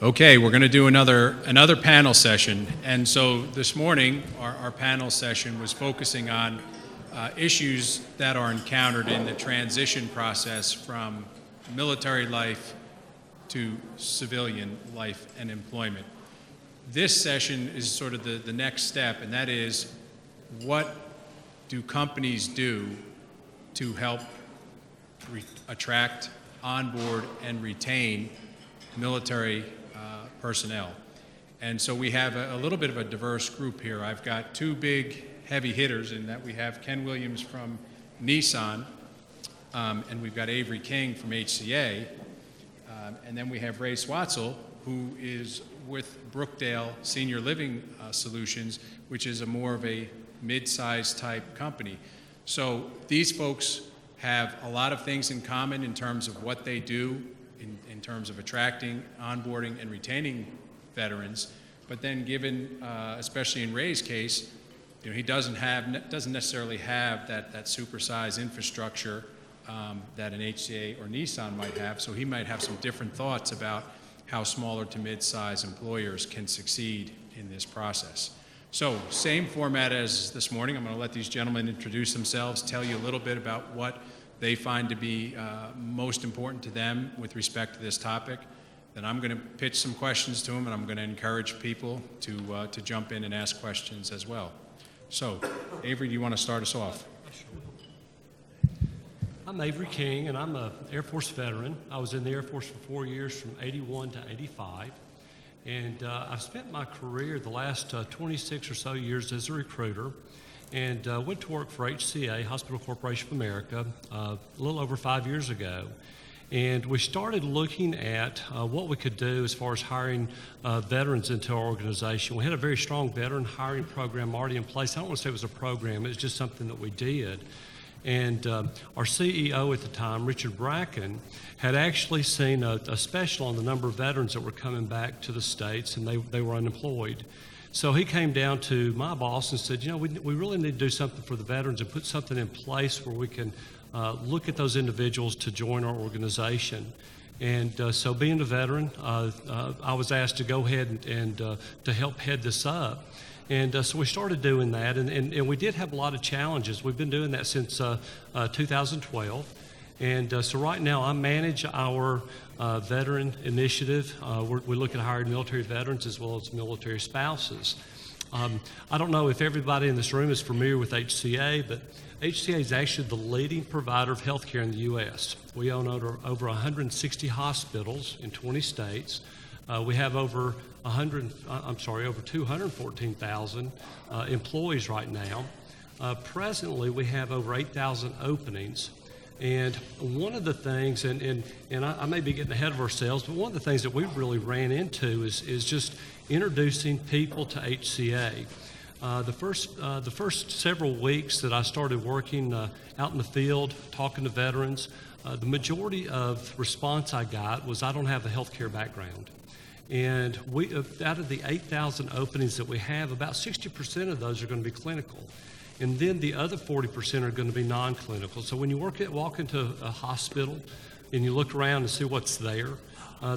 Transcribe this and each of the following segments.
Okay, we're going to do another panel session. And so this morning, our panel session was focusing on issues that are encountered in the transition process from military life to civilian life and employment. This session is sort of the next step, and that is, what do companies do to help attract, onboard, and retain military personnel? And so we have a little bit of a diverse group here. I've got two big heavy hitters in that we have Ken Williams from Nissan, and we've got Avery King from HCA, and then we have Ray Swatzell, who is with Brookdale Senior Living Solutions, which is more of a mid-sized type company. So these folks have a lot of things in common in terms of what they do in terms of attracting, onboarding, and retaining veterans. But then given, especially in Ray's case, he doesn't necessarily have that supersized infrastructure that an HCA or Nissan might have, so he might have some different thoughts about how smaller to mid-size employers can succeed in this process. So, same format as this morning. I'm going to let these gentlemen introduce themselves, tell you a little bit about what they find to be most important to them with respect to this topic. Then I'm going to pitch some questions to them, and I'm going to encourage people to jump in and ask questions as well. So, Avery, do you want to start us off? I'm Avery King, and I'm an Air Force veteran. I was in the Air Force for 4 years, from 81 to 85. And I've spent my career the last 26 or so years as a recruiter, and went to work for HCA, Hospital Corporation of America, a little over 5 years ago. And we started looking at what we could do as far as hiring veterans into our organization. We had a very strong veteran hiring program already in place. I don't want to say it was a program, it was just something that we did. And our CEO at the time, Richard Bracken, had actually seen a special on the number of veterans that were coming back to the States, and they were unemployed. So he came down to my boss and said, we really need to do something for the veterans and put something in place where we can look at those individuals to join our organization. And so being a veteran, I was asked to go ahead and to help head this up. And so we started doing that, and we did have a lot of challenges. We've been doing that since 2012. And so right now I manage our veteran initiative. We look at hiring military veterans as well as military spouses. I don't know if everybody in this room is familiar with HCA, but HCA is actually the leading provider of health care in the U.S. We own over 160 hospitals in 20 states. We have over 214,000 employees right now. Presently, we have over 8,000 openings. And one of the things, and I may be getting ahead of ourselves, but one of the things that we really ran into is just introducing people to HCA. The first several weeks that I started working out in the field, talking to veterans, the majority of response I got was, I don't have a healthcare background. And out of the 8,000 openings that we have, about 60% of those are going to be clinical. And then the other 40% are going to be non-clinical. So when you walk into a hospital and you look around and see what's there,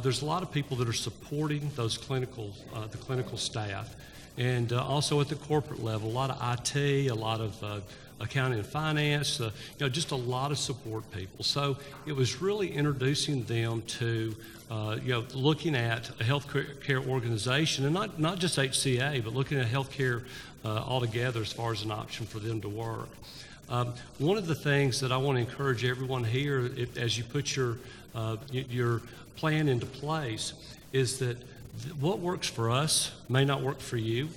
there's a lot of people that are supporting those the clinical staff. And also at the corporate level, a lot of IT, a lot of accounting and finance, just a lot of support people. So it was really introducing them to looking at a healthcare organization, and not just HCA, but looking at healthcare altogether as far as an option for them to work. One of the things that I want to encourage everyone here, as you put your plan into place, is that what works for us may not work for you.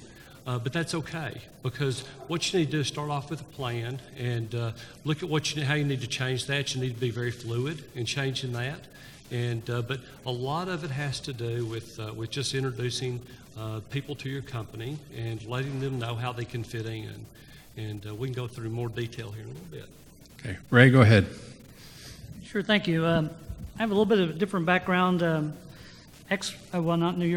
But that's okay, because what you need to do is start off with a plan and look at how you need to change that. You need to be very fluid in changing that. And but a lot of it has to do with just introducing people to your company and letting them know how they can fit in. And we can go through more detail here in a little bit. Okay, Ray, go ahead. Sure, thank you. I have a little bit of a different background. You're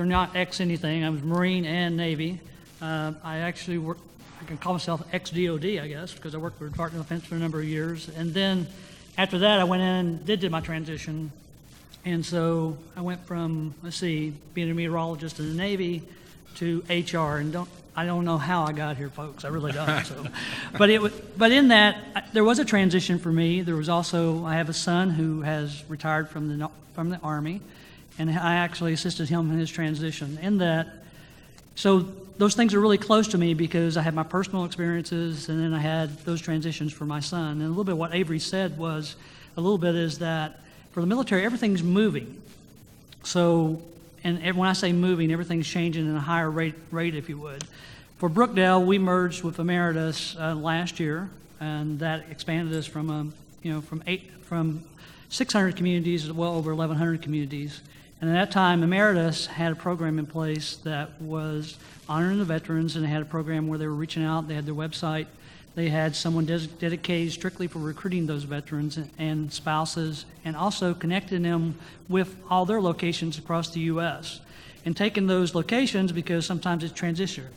not ex anything. I was Marine and Navy. I actually I can call myself ex-DOD, I guess, because I worked for the Department of Defense for a number of years. And then after that, I went in and did my transition And so I went from, being a meteorologist in the Navy to HR, and I don't know how I got here, folks. I really don't. So, but in that, there was a transition for me. There was also, I have a son who has retired from the Army, and I actually assisted him in his transition. In that, so those things are really close to me because I had my personal experiences, and then I had those transitions for my son. And a little bit what Avery said was, is that for the military, everything's moving. So, and when I say moving, everything's changing at a higher rate, if you would. For Brookdale, we merged with Emeritus last year, and that expanded us from 600 communities to well over 1,100 communities. And at that time, Emeritus had a program in place that was honoring the veterans, and they had a program where they were reaching out. They had their website. They had someone dedicated strictly for recruiting those veterans and spouses, and also connecting them with all their locations across the U.S. and taking those locations because sometimes it's transition.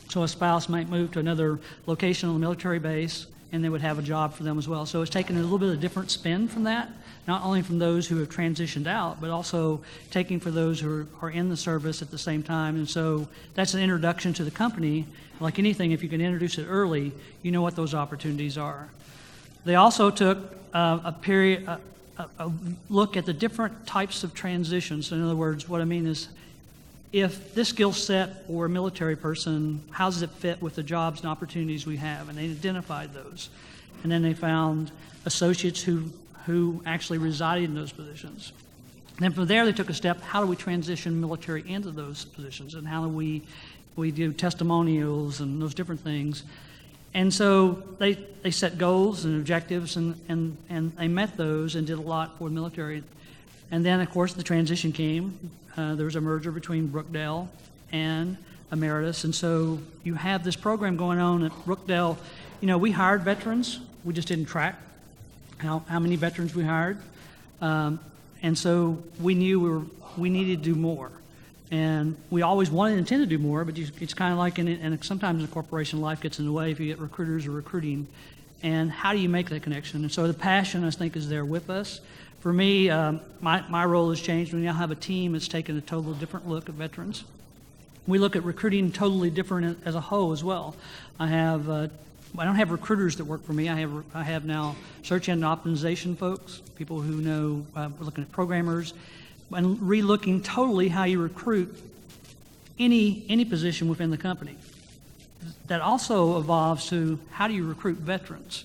So a spouse might move to another location on the military base, and they would have a job for them as well. So it's taken a little bit of a different spin from that, not only from those who have transitioned out, but also taking for those who are in the service at the same time. And so that's an introduction to the company. Like anything, if you can introduce it early, you know what those opportunities are. They also took a look at the different types of transitions. In other words, what I mean is, if this skill set or a military person, how does it fit with the jobs and opportunities we have? And they identified those. And then they found associates who actually resided in those positions. And then from there, they took a step, how do we transition military into those positions? And how do we do testimonials and those different things? And so they set goals and objectives, and they met those and did a lot for the military. And then, of course, the transition came. There was a merger between Brookdale and Emeritus, and so you have this program going on at Brookdale. You know, we hired veterans. We just didn't track how many veterans we hired. And so we knew we needed to do more. And we always wanted and intended to do more, but it's kind of like, and sometimes in corporation life gets in the way if you get recruiters or recruiting. And how do you make that connection? And so the passion, I think, is there with us. For me, my role has changed. We now have a team that's taken a totally different look at veterans. We look at recruiting totally different as a whole as well. I don't have recruiters that work for me. I have now search engine optimization folks, people who know, we're looking at programmers, and re-looking totally how you recruit any position within the company. That also evolves to how do you recruit veterans?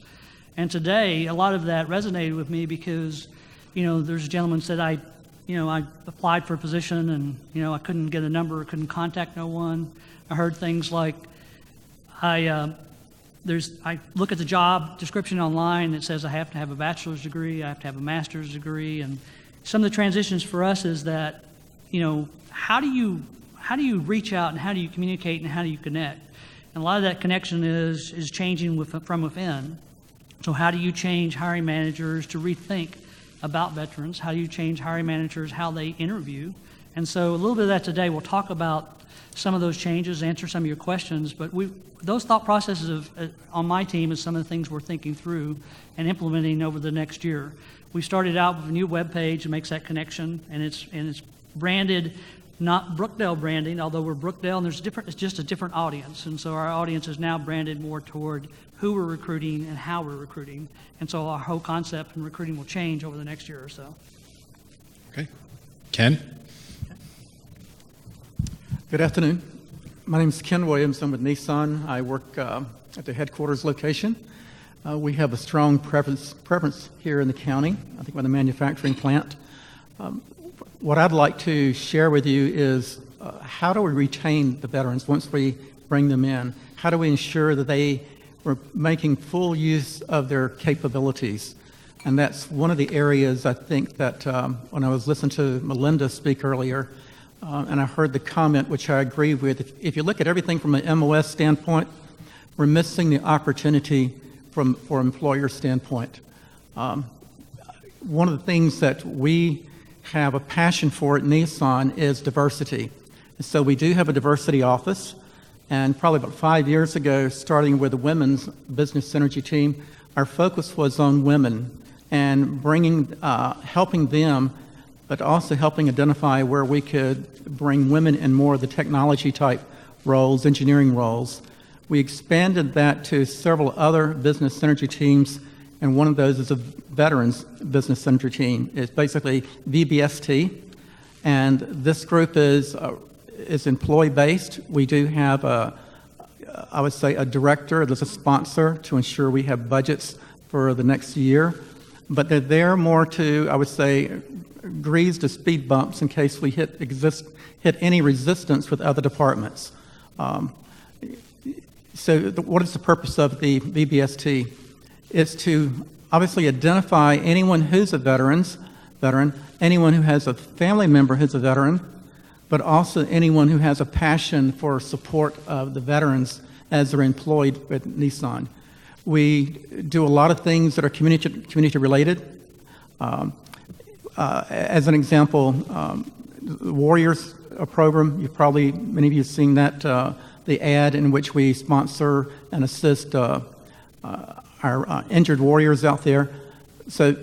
And today, a lot of that resonated with me because, you know, there's a gentleman said I applied for a position and, you know, I couldn't get a number, couldn't contact no one. I heard things like, I look at the job description online. It says I have to have a bachelor's degree, I have to have a master's degree, and some of the transitions for us is that, you know, how do you reach out and how do you communicate and how do you connect? And a lot of that connection is changing from within. So how do you change hiring managers to rethink about veterans? How do you change hiring managers, how they interview? And so a little bit of that today. We'll talk about some of those changes, answer some of your questions, but those thought processes on my team is some of the things we're thinking through and implementing over the next year. We started out with a new web page that makes that connection, and it's branded, not Brookdale branding, although we're Brookdale, and it's just a different audience. And so our audience is now branded more toward who we're recruiting and how we're recruiting. And so our whole concept in recruiting will change over the next year or so. Okay. Ken? Good afternoon. My name is Ken Williams. I'm with Nissan. I work at the headquarters location. We have a strong preference here in the county, I think, by the manufacturing plant. What I'd like to share with you is how do we retain the veterans once we bring them in? How do we ensure that they are making full use of their capabilities? And that's one of the areas I think that when I was listening to Melinda speak earlier, and I heard the comment, which I agree with, if you look at everything from an MOS standpoint, we're missing the opportunity for employer standpoint. One of the things that we have a passion for at Nissan is diversity. And so we do have a diversity office, and probably about 5 years ago, starting with the women's business synergy team, our focus was on women and helping them but also helping identify where we could bring women in more of the technology type roles, engineering roles. We expanded that to several other business synergy teams, and one of those is a veterans business synergy team. It's basically VBST, and this group is employee-based. We do have I would say a director, there's a sponsor to ensure we have budgets for the next year, but they're there more to, I would say, grease the speed bumps in case we hit any resistance with other departments. What is the purpose of the VBST? It's to obviously identify anyone who's a veteran, anyone who has a family member who's a veteran, but also anyone who has a passion for support of the veterans as they're employed with Nissan. We do a lot of things that are community related. As an example, the Warriors program, many of you have seen that, the ad in which we sponsor and assist our injured warriors out there. So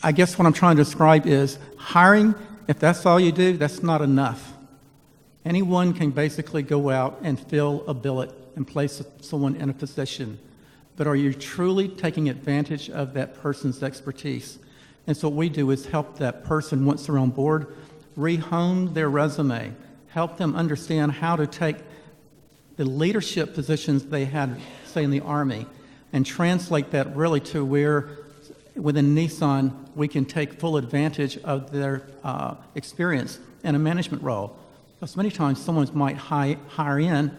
I guess what I'm trying to describe is hiring. If that's all you do, that's not enough. Anyone can basically go out and fill a billet and place someone in a position. But are you truly taking advantage of that person's expertise? And so what we do is help that person, once they're on board, rehome their resume, help them understand how to take the leadership positions they had, say, in the Army, and translate that really to where within Nissan, we can take full advantage of their experience in a management role. Because many times someone might hire in,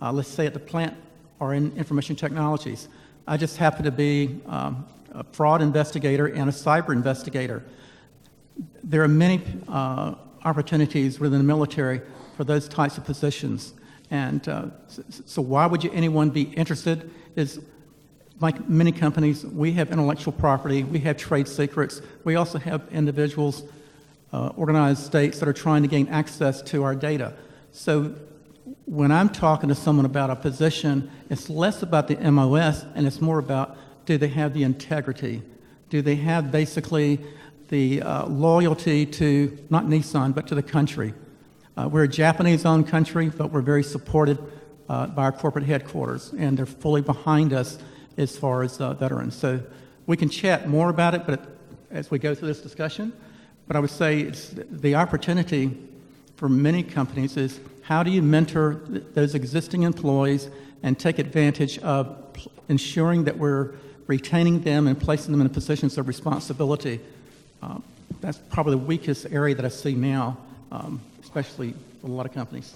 let's say at the plant or in information technologies. I just happen to be a fraud investigator and a cyber investigator. There are many opportunities within the military for those types of positions. And so why would anyone be interested? Is like many companies, we have intellectual property, we have trade secrets, we also have individuals, organized states that are trying to gain access to our data. So when I'm talking to someone about a position, it's less about the MOS and it's more about, do they have the integrity? Do they have basically the loyalty to, not Nissan, but to the country? We're a Japanese-owned country, but we're very supported by our corporate headquarters, and they're fully behind us as far as veterans. So we can chat more about it, but as we go through this discussion. But I would say it's the opportunity for many companies is how do you mentor those existing employees and take advantage of ensuring that we're retaining them and placing them in positions of responsibility. That's probably the weakest area that I see now, especially for a lot of companies.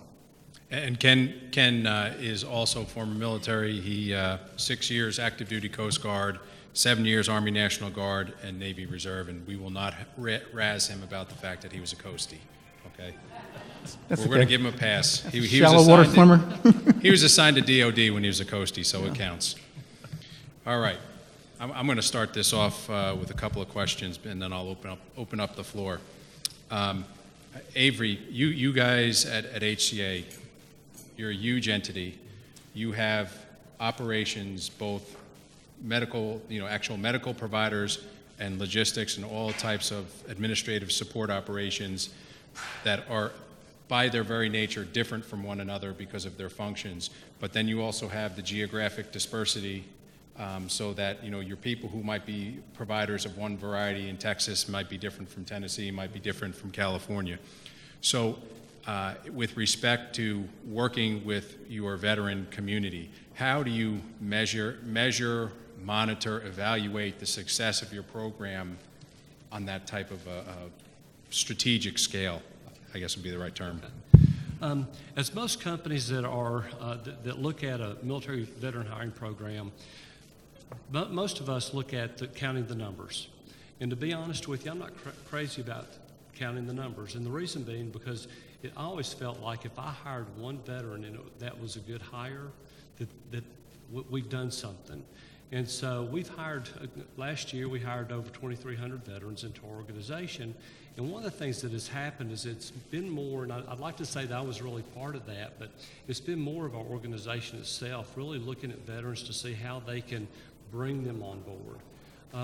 And Ken is also former military. He 6 years active duty Coast Guard, 7 years Army National Guard, and Navy Reserve. And we will not razz him about the fact that he was a coastie. Okay, we're going to give him a pass. He shallow water swimmer. He was assigned to DOD when he was a coastie, so it counts. All right, I'm going to start this off with a couple of questions, and then I'll open up the floor. Avery, you guys at HCA. You're a huge entity. You have operations, both medical, actual medical providers and logistics and all types of administrative support operations that are, by their very nature, different from one another because of their functions. But then you also have the geographic dispersity so that, your people who might be providers of one variety in Texas might be different from Tennessee, might be different from California. So with respect to working with your veteran community, how do you measure, monitor, evaluate the success of your program on that type of a strategic scale, I guess would be the right term? As most companies that are that look at a military veteran hiring program, most of us look at counting the numbers. And to be honest with you, I'm not crazy about counting the numbers. And the reason being because it always felt like if I hired one veteran and that was a good hire, that we've done something. And so we've hired, last year we hired over 2,300 veterans into our organization. And one of the things that has happened is it's been more, and I'd like to say that I was really part of that, but it's been more of our organization itself, really looking at veterans to see how they can bring them on board.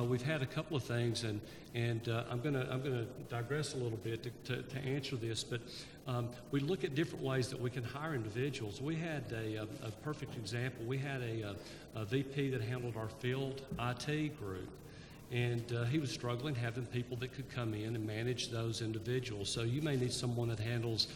we've had a couple of things, and I'm gonna digress a little bit to answer this, but we look at different ways that we can hire individuals. We had a perfect example. We had a VP that handled our field IT group, and he was struggling having people that could come in and manage those individuals. So you may need someone that handles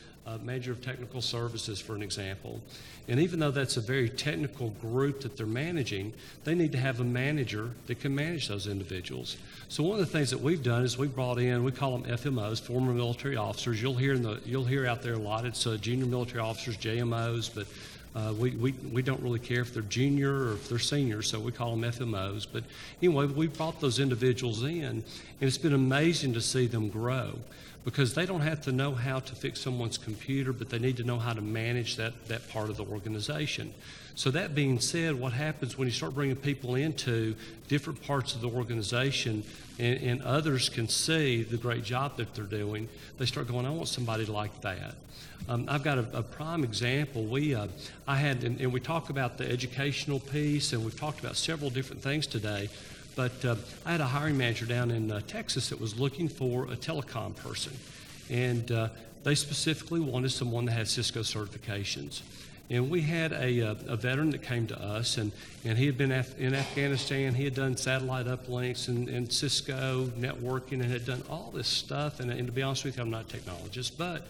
manager of technical services, for an example. And even though that's a very technical group that they're managing, they need to have a manager that can manage those individuals. So one of the things that we've done is we brought in, we call them FMOs, former military officers. You'll hear out there a lot. It's junior military officers, JMOs, but we don't really care if they're junior or if they're senior, so we call them FMOs. But anyway, we brought those individuals in, and it's been amazing to see them grow, because they don't have to know how to fix someone's computer, but they need to know how to manage that part of the organization. So that being said, what happens when you start bringing people into different parts of the organization and others can see the great job that they're doing, they start going, I want somebody like that. I've got a prime example. I had, and we talk about the educational piece, and we've talked about several different things today, but I had a hiring manager down in Texas that was looking for a telecom person, and they specifically wanted someone that had Cisco certifications. And we had a veteran that came to us, and he had been in Afghanistan. He had done satellite uplinks and Cisco networking, and had done all this stuff. And to be honest with you, I'm not a technologist, but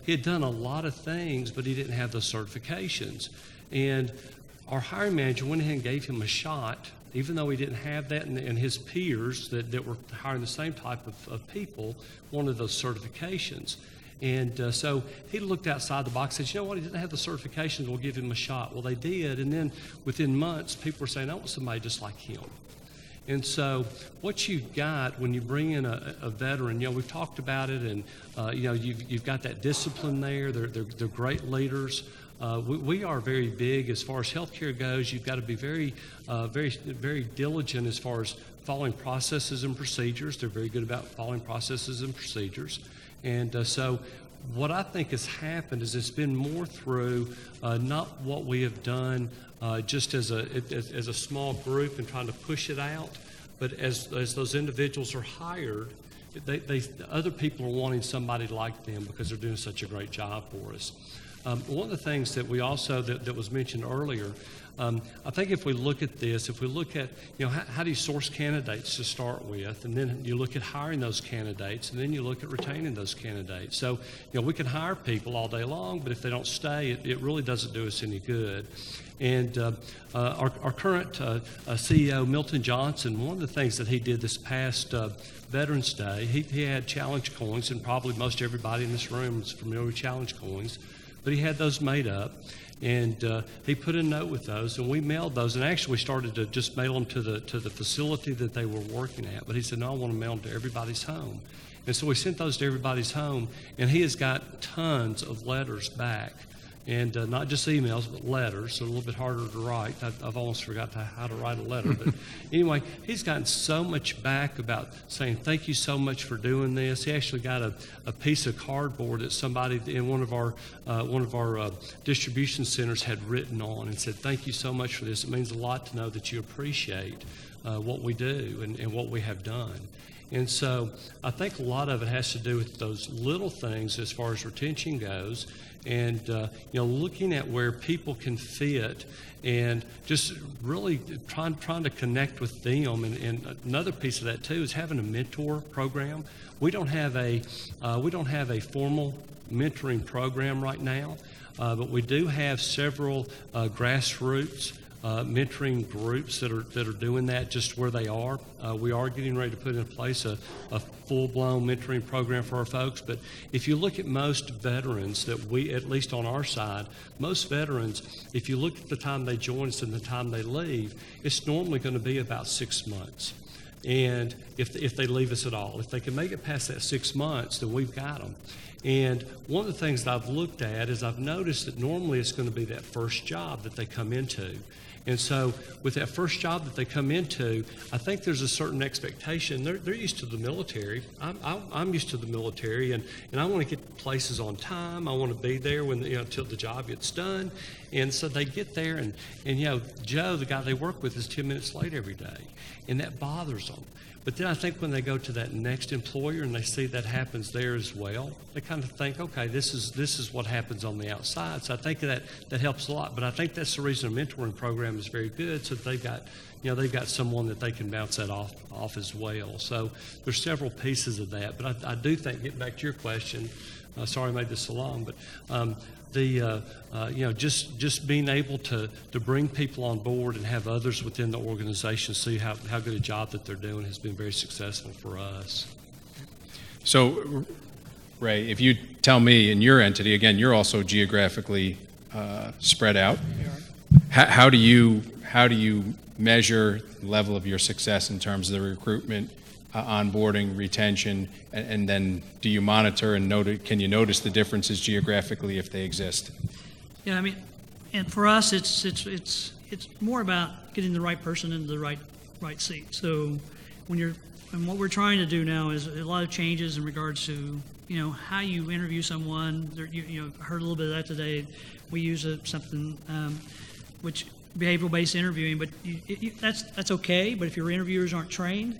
he had done a lot of things, but he didn't have those certifications. And our hiring manager went ahead and gave him a shot, even though he didn't have that, and his peers that were hiring the same type of people wanted those certifications. And so he looked outside the box and said, you know what, he didn't have the certifications, we'll give him a shot. Well, they did, and then within months, people were saying, I want somebody just like him. And so what you've got when you bring in a veteran, we've talked about it, and you've got that discipline there. They're great leaders. We are very big as far as healthcare goes. You've got to be very diligent as far as following processes and procedures. They're very good about following processes and procedures. And so what I think has happened is it's been more through not what we have done just as a small group and trying to push it out, but as those individuals are hired, other people are wanting somebody like them because they're doing such a great job for us. One of the things that we also, that was mentioned earlier, I think if we look at this, if we look at, how do you source candidates to start with, and then you look at hiring those candidates, and then you look at retaining those candidates. So, we can hire people all day long, but if they don't stay, it really doesn't do us any good. And our current CEO, Milton Johnson, one of the things that he did this past Veterans Day, he had challenge coins, and probably most everybody in this room is familiar with challenge coins. But he had those made up, and he put a note with those, and we mailed those, and actually we started to just mail them to the facility that they were working at. But he said, no, I want to mail them to everybody's home. And so we sent those to everybody's home, and he has got tons of letters back. And not just emails, but letters, so a little bit harder to write. I've almost forgot how to write a letter. But anyway, he's gotten so much back about saying, thank you so much for doing this. He actually got a piece of cardboard that somebody in one of our distribution centers had written on and said, thank you so much for this. It means a lot to know that you appreciate what we do and what we have done. And so I think a lot of it has to do with those little things as far as retention goes, and looking at where people can fit, and just really trying to connect with them. And another piece of that too is having a mentor program. We don't have a formal mentoring program right now, but we do have several grassroots mentoring groups that are doing that just where they are. We are getting ready to put in place a full-blown mentoring program for our folks. But if you look at most veterans that we, at least on our side, most veterans, if you look at the time they join us and the time they leave, it's normally going to be about 6 months. And if they leave us at all, if they can make it past that 6 months, then we've got them. And one of the things that I've looked at is I've noticed that normally it's going to be that first job that they come into. And so with that first job that they come into, I think there's a certain expectation. They're used to the military. I'm used to the military, and I want to get places on time. I want to be there when until the job gets done. And so they get there, and Joe, the guy they work with, is 10 minutes late every day, and that bothers them. But then I think when they go to that next employer and they see that happens there as well, they kind of think, okay, this is what happens on the outside. So I think that helps a lot. But I think that's the reason a mentoring program is very good, so that they've got someone that they can bounce that off as well. So there's several pieces of that. But I do think, getting back to your question, sorry I made this so long, but just being able to bring people on board and have others within the organization see how good a job that they're doing has been very successful for us. So, Ray, if you tell me in your entity, again, you're also geographically spread out. How do you measure the level of your success in terms of the recruitment, onboarding, retention, and then do you monitor and can you notice the differences geographically if they exist? Yeah, I mean, and for us, it's more about getting the right person into the right seat. So and what we're trying to do now is a lot of changes in regards to how you interview someone. You heard a little bit of that today. We use something which behavioral-based interviewing, but that's okay. But if your interviewers aren't trained,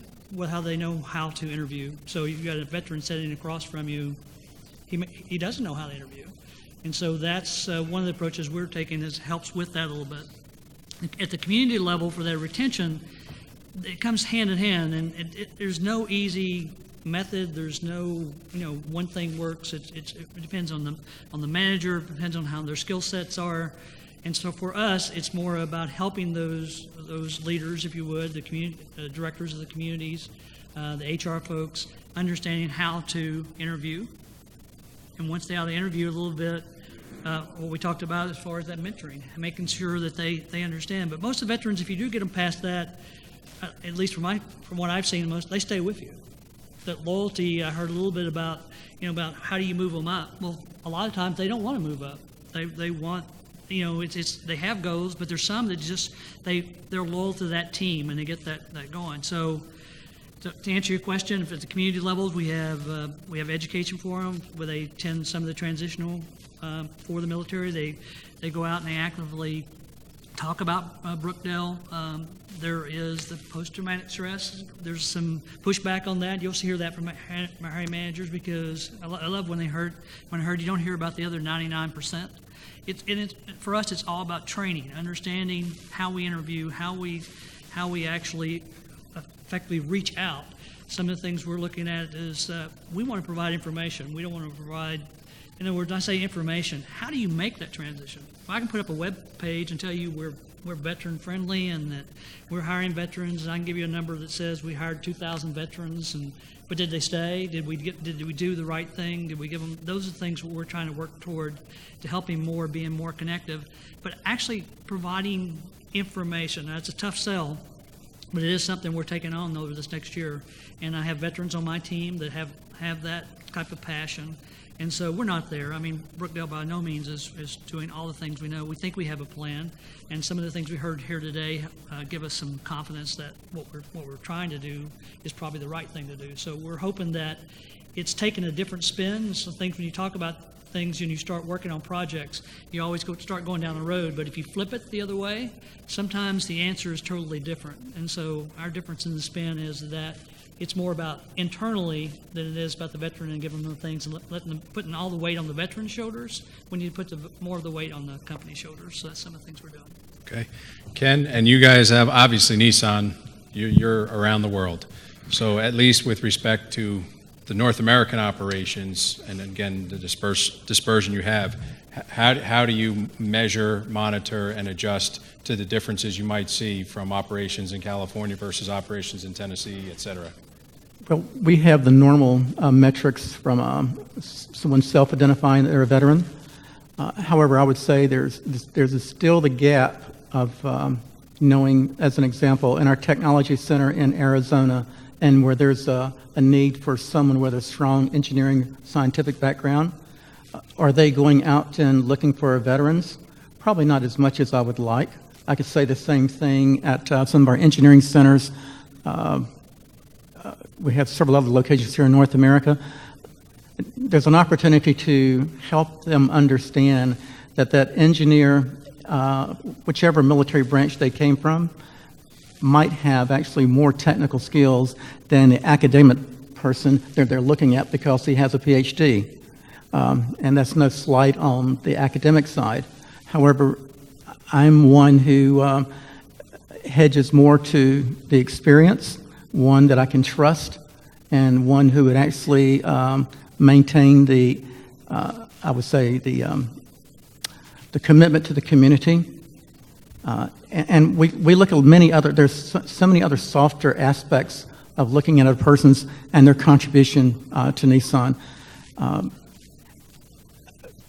how they know how to interview. So you've got a veteran sitting across from you, he doesn't know how to interview. And so that's one of the approaches we're taking that helps with that a little bit. At the community level for that retention, it comes hand in hand, and there's no easy method. There's no, one thing works. It depends on the manager, it depends on how their skill sets are. And so for us, it's more about helping those leaders, if you would, the community directors of the communities, the HR folks, understanding how to interview. And once they have the interview a little bit, what we talked about as far as that mentoring, making sure that they understand. But most of the veterans, if you do get them past that, at least from what I've seen, they stay with you. That loyalty, I heard a little bit about how do you move them up. Well, a lot of times they don't want to move up. They want. They have goals, but there's some that just they're loyal to that team and they get that going. So to answer your question, if at the community levels we have education for them where they attend some of the transitional for the military. They go out and they actively talk about Brookdale. There is the post-traumatic stress. There's some pushback on that. You'll hear that from my hiring managers because I love when I heard you don't hear about the other 99%. For us, it's all about training, understanding how we interview, how we actually effectively reach out. Some of the things we're looking at is we want to provide information. We don't want to provide, in other words, when I say information, how do you make that transition? Well, I can put up a web page and tell you we're veteran friendly and that we're hiring veterans, and I can give you a number that says we hired 2,000 veterans, but did they stay? Did we do the right thing? Did we give them? Those are the things we're trying to work toward to helping more, being more connective, but actually providing information. Now, it's a tough sell, but it is something we're taking on over this next year. And I have veterans on my team that have that type of passion. And so we're not there. I mean, Brookdale by no means is doing all the things we know. We think we have a plan, and some of the things we heard here today give us some confidence that what we're trying to do is probably the right thing to do. So we're hoping that it's taken a different spin. Some things when you talk about things and you start working on projects, you always start going down the road. But if you flip it the other way, sometimes the answer is totally different. And so our difference in the spin is that it's more about internally than it is about the veteran and giving them the things and putting all the weight on the veteran's shoulders when you put more of the weight on the company's shoulders. So that's some of the things we're doing. Okay. Ken, and you guys have, obviously Nissan, you're around the world. So at least with respect to the North American operations, and again, the dispersion you have, how do you measure, monitor, and adjust to the differences you might see from operations in California versus operations in Tennessee, et cetera? Well, we have the normal metrics from someone self-identifying that they're a veteran. However, I would say there's still the gap of knowing, as an example, in our technology center in Arizona, and where there's a need for someone with a strong engineering scientific background. Are they going out and looking for veterans? Probably not as much as I would like, I could say the same thing at some of our engineering centers. We have several other locations here in North America. There's an opportunity to help them understand that engineer, whichever military branch they came from, might have actually more technical skills than the academic person they're looking at because he has a PhD. And that's no slight on the academic side. However, I'm one who hedges more to the experience, one that I can trust, and one who would actually maintain the, I would say, the commitment to the community. And we look at many other, there's so many other softer aspects of looking at a person's and their contribution to Nissan.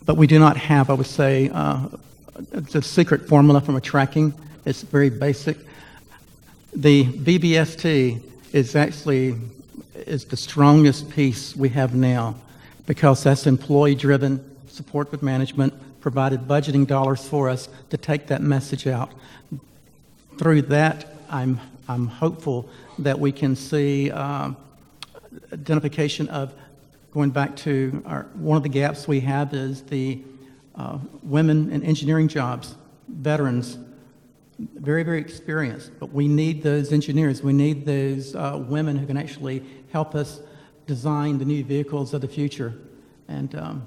But we do not have, I would say, the secret formula from a tracking. It's very basic. The BBST is the strongest piece we have now because that's employee-driven, support with management, provided budgeting dollars for us to take that message out. Through that, I'm hopeful that we can see identification of, going back to one of the gaps we have is the women in engineering jobs, veterans, very, very experienced, but we need those engineers. We need those women who can actually help us design the new vehicles of the future. And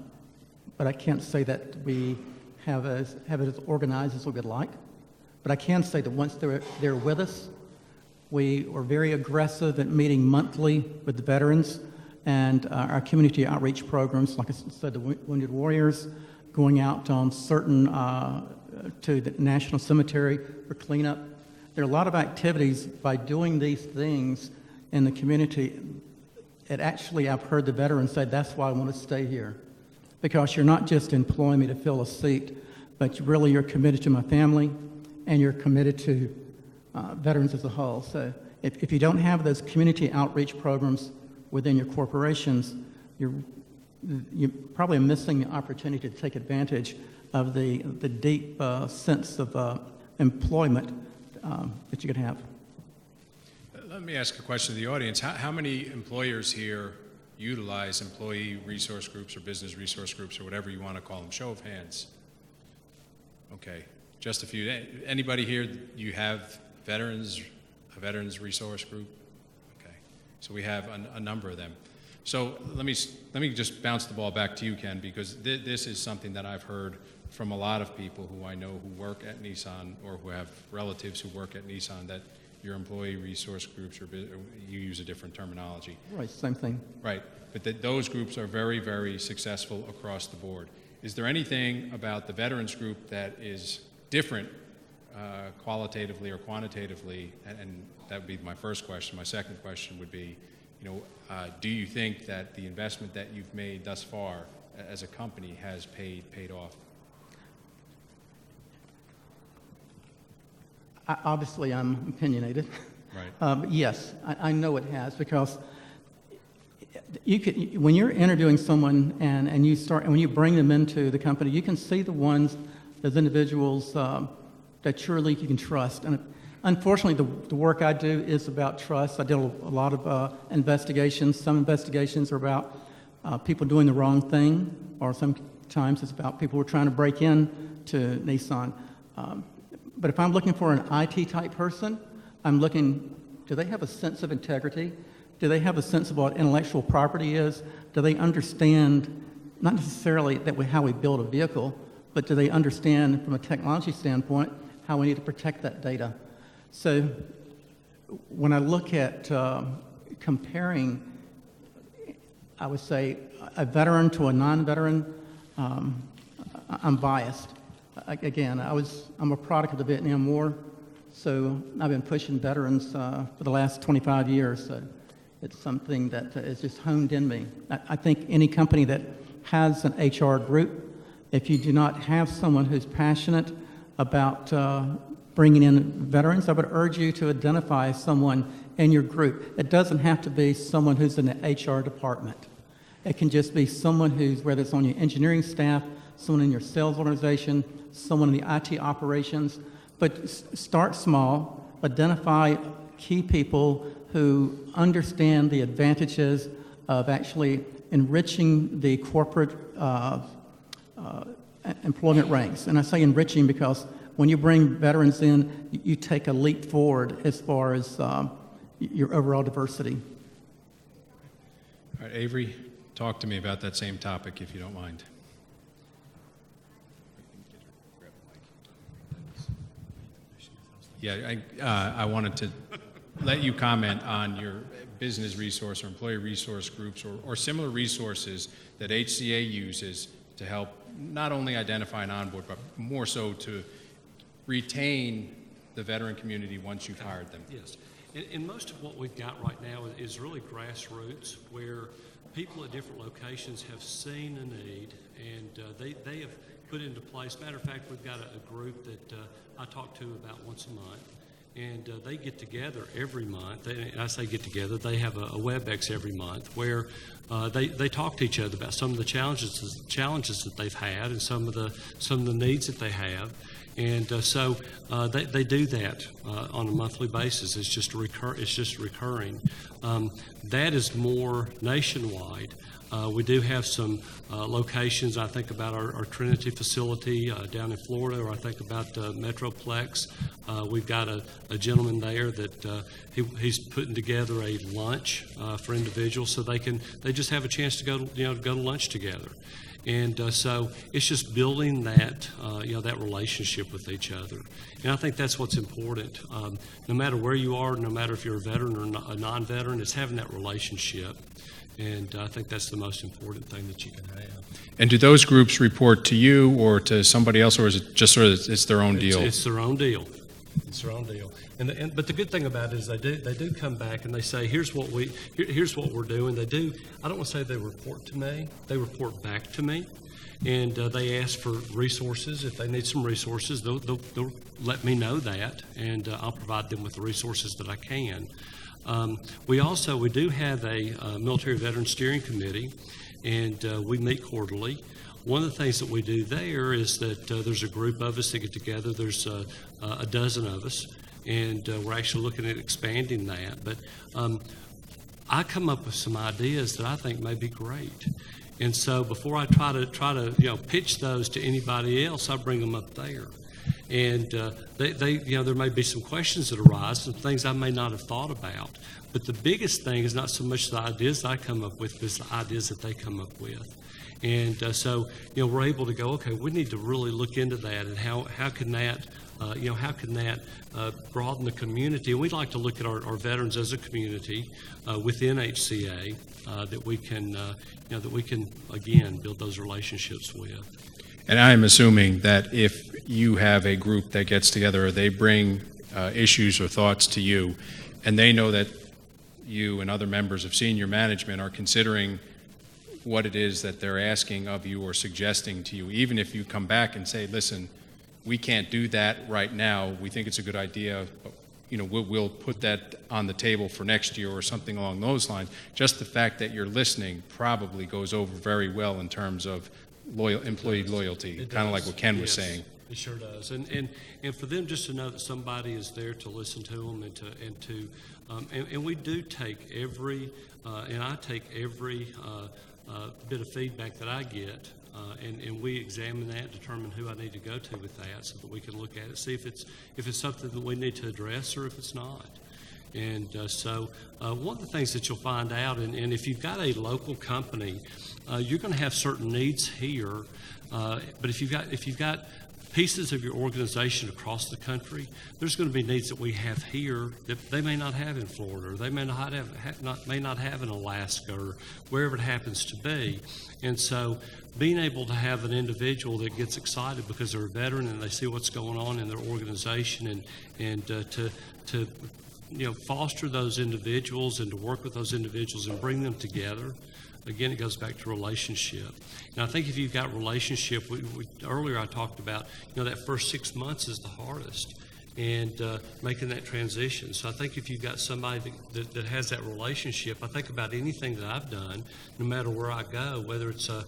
but I can't say that we have it as organized as we would like. But I can say that once they're with us, we are very aggressive at meeting monthly with the veterans and our community outreach programs, like I said, the Wounded Warriors, going out on certain to the National Cemetery for cleanup. There are a lot of activities by doing these things in the community. It actually, I've heard the veterans say, that's why I want to stay here. Because you're not just employing me to fill a seat, but really you're committed to my family and you're committed to veterans as a whole. So if you don't have those community outreach programs within your corporations, you're probably missing the opportunity to take advantage of the deep sense of employment that you could have. Let me ask a question to the audience. How many employers here utilize employee resource groups or business resource groups or whatever you want to call them? Show of hands. Okay, just a few. Anybody here, you have a veterans resource group? Okay, so we have a number of them. So let me just bounce the ball back to you, Ken, because this is something that I've heard from a lot of people who I know who work at Nissan or who have relatives who work at Nissan, that your employee resource groups, or you use a different terminology. Right, same thing. Right, but those groups are very, very successful across the board. Is there anything about the veterans group that is different qualitatively or quantitatively? And that would be my first question. My second question would be, do you think that the investment that you've made thus far as a company has paid off? Obviously, I'm opinionated. Right. Yes, I know it has, because when you're interviewing someone and when you bring them into the company, you can see those individuals that truly you can trust. And unfortunately, the work I do is about trust. I did a lot of investigations. Some investigations are about people doing the wrong thing, or sometimes it's about people who are trying to break in to Nissan. But if I'm looking for an IT type person, I'm looking, do they have a sense of integrity? Do they have a sense of what intellectual property is? Do they understand, not necessarily how we build a vehicle, but do they understand from a technology standpoint how we need to protect that data? So when I look at comparing, I would say, a veteran to a non-veteran, I'm biased. Again, I'm a product of the Vietnam War, so I've been pushing veterans for the last 25 years. So it's something that is just honed in me. I think any company that has an HR group, if you do not have someone who's passionate about bringing in veterans, I would urge you to identify someone in your group. It doesn't have to be someone who's in the HR department. It can just be someone who's, whether it's on your engineering staff, someone in your sales organization, someone in the IT operations, but start small, identify key people who understand the advantages of actually enriching the corporate employment ranks. And I say enriching because when you bring veterans in, you take a leap forward as far as your overall diversity. All right, Avery, talk to me about that same topic, if you don't mind. Yeah, I wanted to let you comment on your business resource or employee resource groups or similar resources that HCA uses to help not only identify and onboard, but more so to retain the veteran community once you've hired them. Yes. And most of what we've got right now is really grassroots, where people at different locations have seen a need, and they have put into place. Matter of fact, we've got a group that I talk to about once a month, and they get together every month. And I say get together, they have a WebEx every month where they talk to each other about some of the challenges that they've had and some of the needs that they have. And so they do that on a monthly basis. It's just recurring. That is more nationwide. We do have some locations. I think about our Trinity facility down in Florida, or I think about Metroplex. We've got a gentleman there that he's putting together a lunch for individuals, so they just have a chance to go to lunch together. And so it's just building that that relationship with each other, and I think that's what's important. No matter where you are, no matter if you're a veteran or a non-veteran, it's having that relationship. And I think that's the most important thing that you can have. And do those groups report to you or to somebody else, or is it just sort of it's their own deal? It's their own deal. It's their own deal. But the good thing about it is they do come back and they say, here's what we're doing. They do. I don't want to say they report to me. They report back to me, and they ask for resources. If they need some resources, they'll let me know that, and I'll provide them with the resources that I can. We do have a Military Veteran Steering Committee, and we meet quarterly. One of the things that we do there is that there's a group of us that get together. There's a dozen of us, and we're actually looking at expanding that. But I come up with some ideas that I think may be great, and so before I try to pitch those to anybody else, I bring them up there. And there may be some questions that arise, some things I may not have thought about. But the biggest thing is not so much the ideas that I come up with, but it's the ideas that they come up with. And so we're able to go, okay, we need to really look into that, and how can that broaden the community. And we'd like to look at our veterans as a community within HCA that we can again build those relationships with. And I am assuming that if you have a group that gets together, or they bring issues or thoughts to you, and they know that you and other members of senior management are considering what it is that they're asking of you or suggesting to you, even if you come back and say, listen, we can't do that right now, we think it's a good idea, but we'll put that on the table for next year or something along those lines. Just the fact that you're listening probably goes over very well in terms of employee loyalty, kind of like what Ken was saying. It sure does, and for them just to know that somebody is there to listen to them, and we do take I take every bit of feedback that I get, and we examine that, determine who I need to go to with that, so that we can look at it, see if it's something that we need to address or if it's not. And so one of the things that you'll find out, and if you've got a local company, you're going to have certain needs here. But if you've got pieces of your organization across the country, there's going to be needs that we have here that they may not have in Florida, or they may not have in Alaska, or wherever it happens to be. And so being able to have an individual that gets excited because they're a veteran and they see what's going on in their organization, and to foster those individuals and to work with those individuals and bring them together. Again, it goes back to relationship. And I think if you've got relationship, earlier I talked about, that first 6 months is the hardest, and making that transition. So I think if you've got somebody that has that relationship, I think about anything that I've done, no matter where I go, whether it's I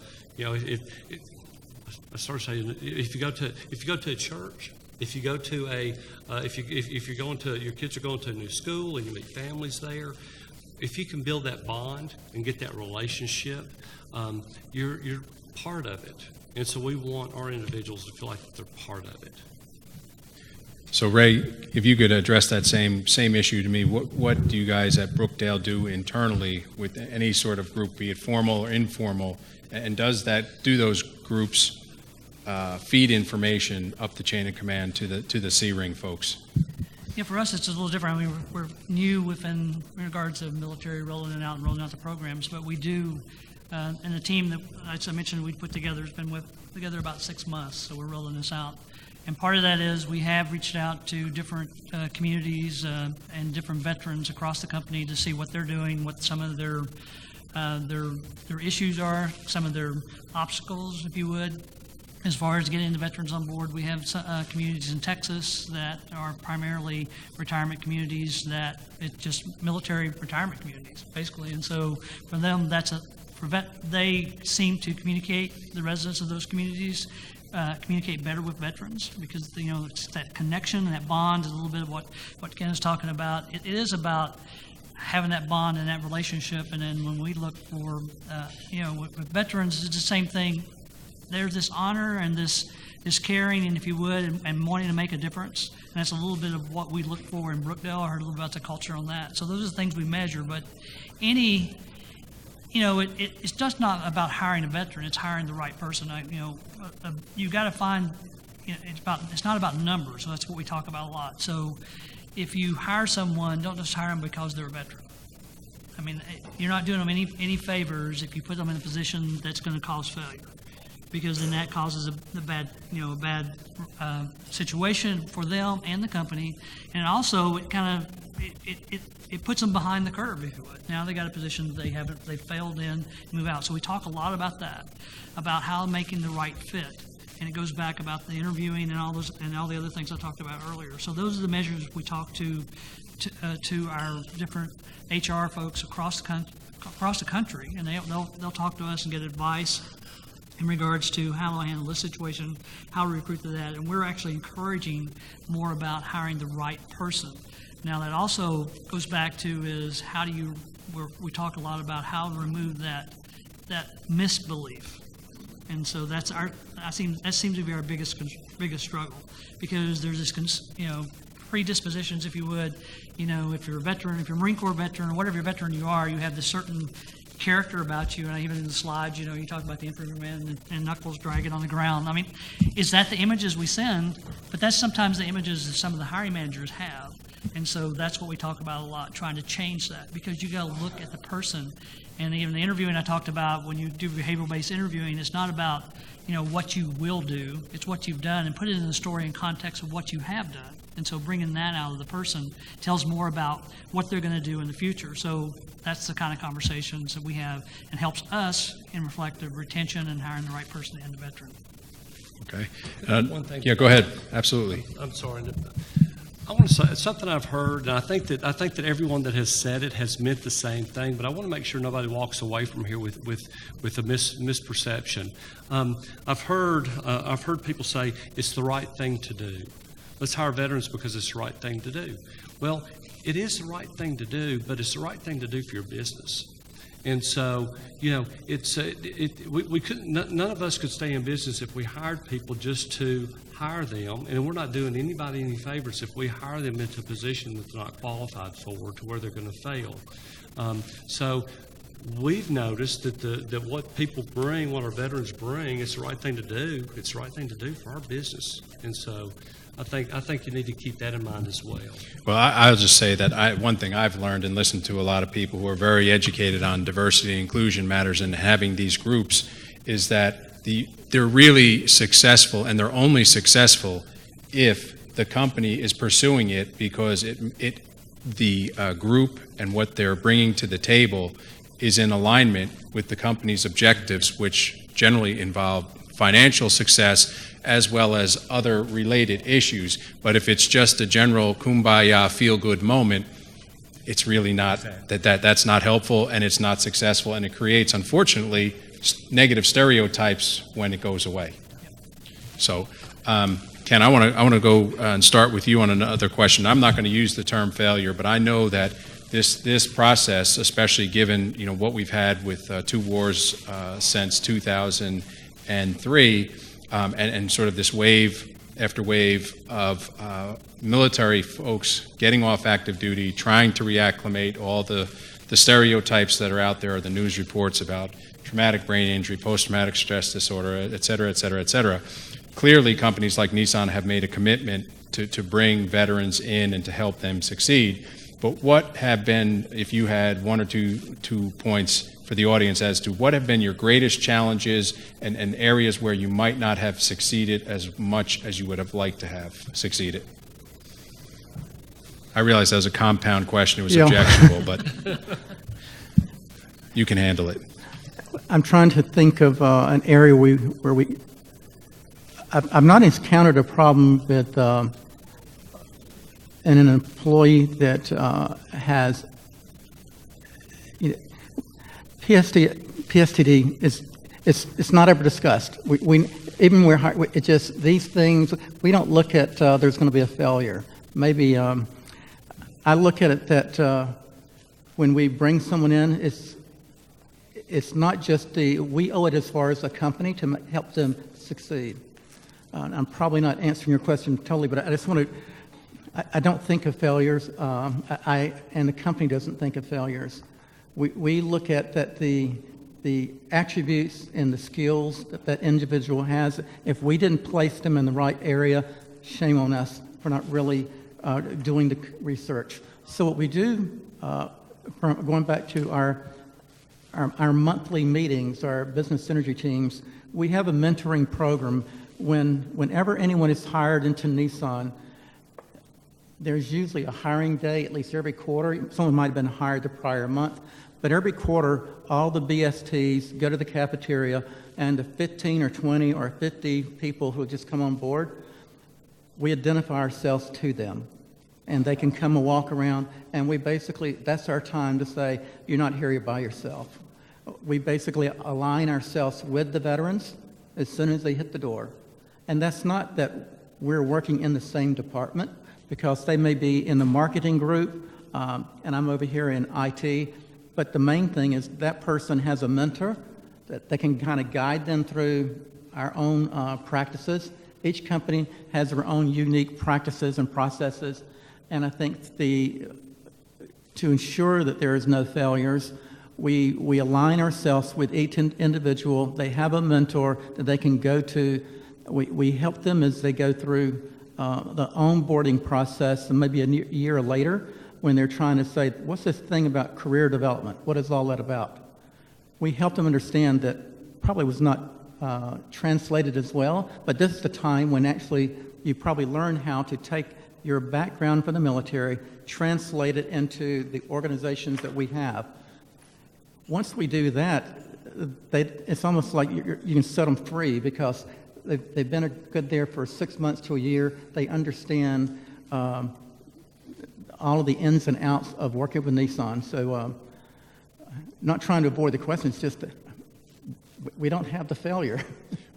start saying, if you go to a church, If you go to if you're going to, your kids are going to a new school and you meet families there, if you can build that bond and get that relationship, you're part of it. And so we want our individuals to feel like they're part of it. So Ray, if you could address that same issue to me, what do you guys at Brookdale do internally with any sort of group, be it formal or informal, and do those groups feed information up the chain of command to the C-Ring folks? Yeah, for us, it's a little different. I mean, we're new in regards to military rolling out the programs, but we do, and the team that, as I mentioned, we put together has been together about 6 months, so we're rolling this out. And part of that is we have reached out to different communities and different veterans across the company to see what they're doing, what some of their issues are, some of their obstacles, if you would. As far as getting the veterans on board, we have communities in Texas that are primarily retirement communities, that it's just military retirement communities, basically. And so for them, they seem to communicate, the residents of those communities, communicate better with veterans because, it's that connection and that bond is a little bit of what Ken is talking about. It is about having that bond and that relationship. And then when we look for, with veterans, it's the same thing. There's this honor and this caring, and if you would, and wanting to make a difference. And that's a little bit of what we look for in Brookdale. I heard a little about the culture on that. So those are the things we measure. But it's just not about hiring a veteran. It's hiring the right person. You got to find. It's not about numbers. So that's what we talk about a lot. So if you hire someone, don't just hire them because they're a veteran. I mean, you're not doing them any favors if you put them in a position that's going to cause failure, because then that causes a bad situation for them and the company, and also it kind of it puts them behind the curve, if you would. Now they got a position that they failed in, move out. So we talk a lot about that, about how making the right fit, and it goes back about the interviewing and all the other things I talked about earlier. So those are the measures we talk to our different HR folks across the country, and they'll talk to us and get advice in regards to how do I handle this situation, how to recruit to that, and we're actually encouraging more about hiring the right person. Now that also goes back to is we talk a lot about how to remove that misbelief, and so that seems to be our biggest struggle, because there's this predispositions, if you would, if you're a veteran, if you're a Marine Corps veteran, or whatever veteran you are, you have this certain character about you. And even in the slides, you talk about the infantryman and knuckles dragging on the ground. I mean, is that the images we send? But that's sometimes the images that some of the hiring managers have. And so that's what we talk about a lot, trying to change that, because you got to look at the person. And even the interviewing I talked about, when you do behavioral-based interviewing, it's not about, what you will do. It's what you've done, and put it in the story in context of what you have done. And so bringing that out of the person tells more about what they're going to do in the future. So that's the kind of conversations that we have, and helps us in reflective retention and hiring the right person and the veteran. Okay. One thing. Yeah, go ahead. Absolutely. I'm sorry. I want to say something I've heard, and I think that everyone that has said it has meant the same thing, but I want to make sure nobody walks away from here with a misperception. I've heard people say it's the right thing to do. Let's hire veterans because it's the right thing to do. Well, it is the right thing to do, but it's the right thing to do for your business. And so, we couldn't. None of us could stay in business if we hired people just to hire them, and we're not doing anybody any favors if we hire them into a position that they're not qualified for, to where they're going to fail. So we've noticed that what people bring, what our veterans bring, it's the right thing to do. It's the right thing to do for our business, and so I think you need to keep that in mind as well. Well, I'll just say that one thing I've learned and listened to a lot of people who are very educated on diversity and inclusion matters and having these groups is that they're really successful, and they're only successful if the company is pursuing it, because the group and what they're bringing to the table is in alignment with the company's objectives, which generally involve financial success as well as other related issues. But if it's just a general kumbaya feel-good moment, it's really not, that's not helpful, and it's not successful, and it creates, unfortunately, negative stereotypes when it goes away. So, Ken, Ken, I want to go and start with you on another question. I'm not going to use the term failure, but I know that this process, especially given what we've had with 2 wars since 2003, and sort of this wave after wave of military folks getting off active duty, trying to reacclimate, all the stereotypes that are out there, the news reports about traumatic brain injury, post-traumatic stress disorder, et cetera, et cetera, et cetera. Clearly, companies like Nissan have made a commitment to bring veterans in and to help them succeed. But what have been, if you had 1 or 2 points for the audience as to what have been your greatest challenges and areas where you might not have succeeded as much as you would have liked to have succeeded? I realize that was a compound question. It was objectionable, but you can handle it. I'm trying to think of an area where I've not encountered a problem with an employee that has PSTD. It's not ever discussed. Even it just these things we don't look at. There's going to be a failure. Maybe I look at it that when we bring someone in, it's not just we owe it as far as a company to help them succeed. I'm probably not answering your question totally, but I just want to. I don't think of failures, and the company doesn't think of failures. We look at that the attributes and the skills that individual has. If we didn't place them in the right area, shame on us for not really doing the research. So what we do, going back to our monthly meetings, our business synergy teams, we have a mentoring program. Whenever anyone is hired into Nissan, there's usually a hiring day, at least every quarter. Someone might have been hired the prior month, but every quarter, all the BSTs go to the cafeteria, and the 15 or 20 or 50 people who just come on board, we identify ourselves to them, and they can come and walk around, and that's our time to say, you're not here by yourself. We basically align ourselves with the veterans as soon as they hit the door. And that's not that we're working in the same department, because they may be in the marketing group, and I'm over here in IT, but the main thing is that person has a mentor that they can kind of guide them through our own practices. Each company has their own unique practices and processes, and I think to ensure that there is no failures, we align ourselves with each individual. They have a mentor that they can go to. We help them as they go through the onboarding process, and maybe a year later when they're trying to say, what's this thing about career development? What is all that about? We help them understand that probably was not translated as well, but this is the time when actually you probably learn how to take your background from the military, translate it into the organizations that we have. Once we do that, it's almost like you can set them free, because they've been good there for 6 months to a year. They understand all of the ins and outs of working with Nissan. So not trying to avoid the question, it's just that we don't have the failure.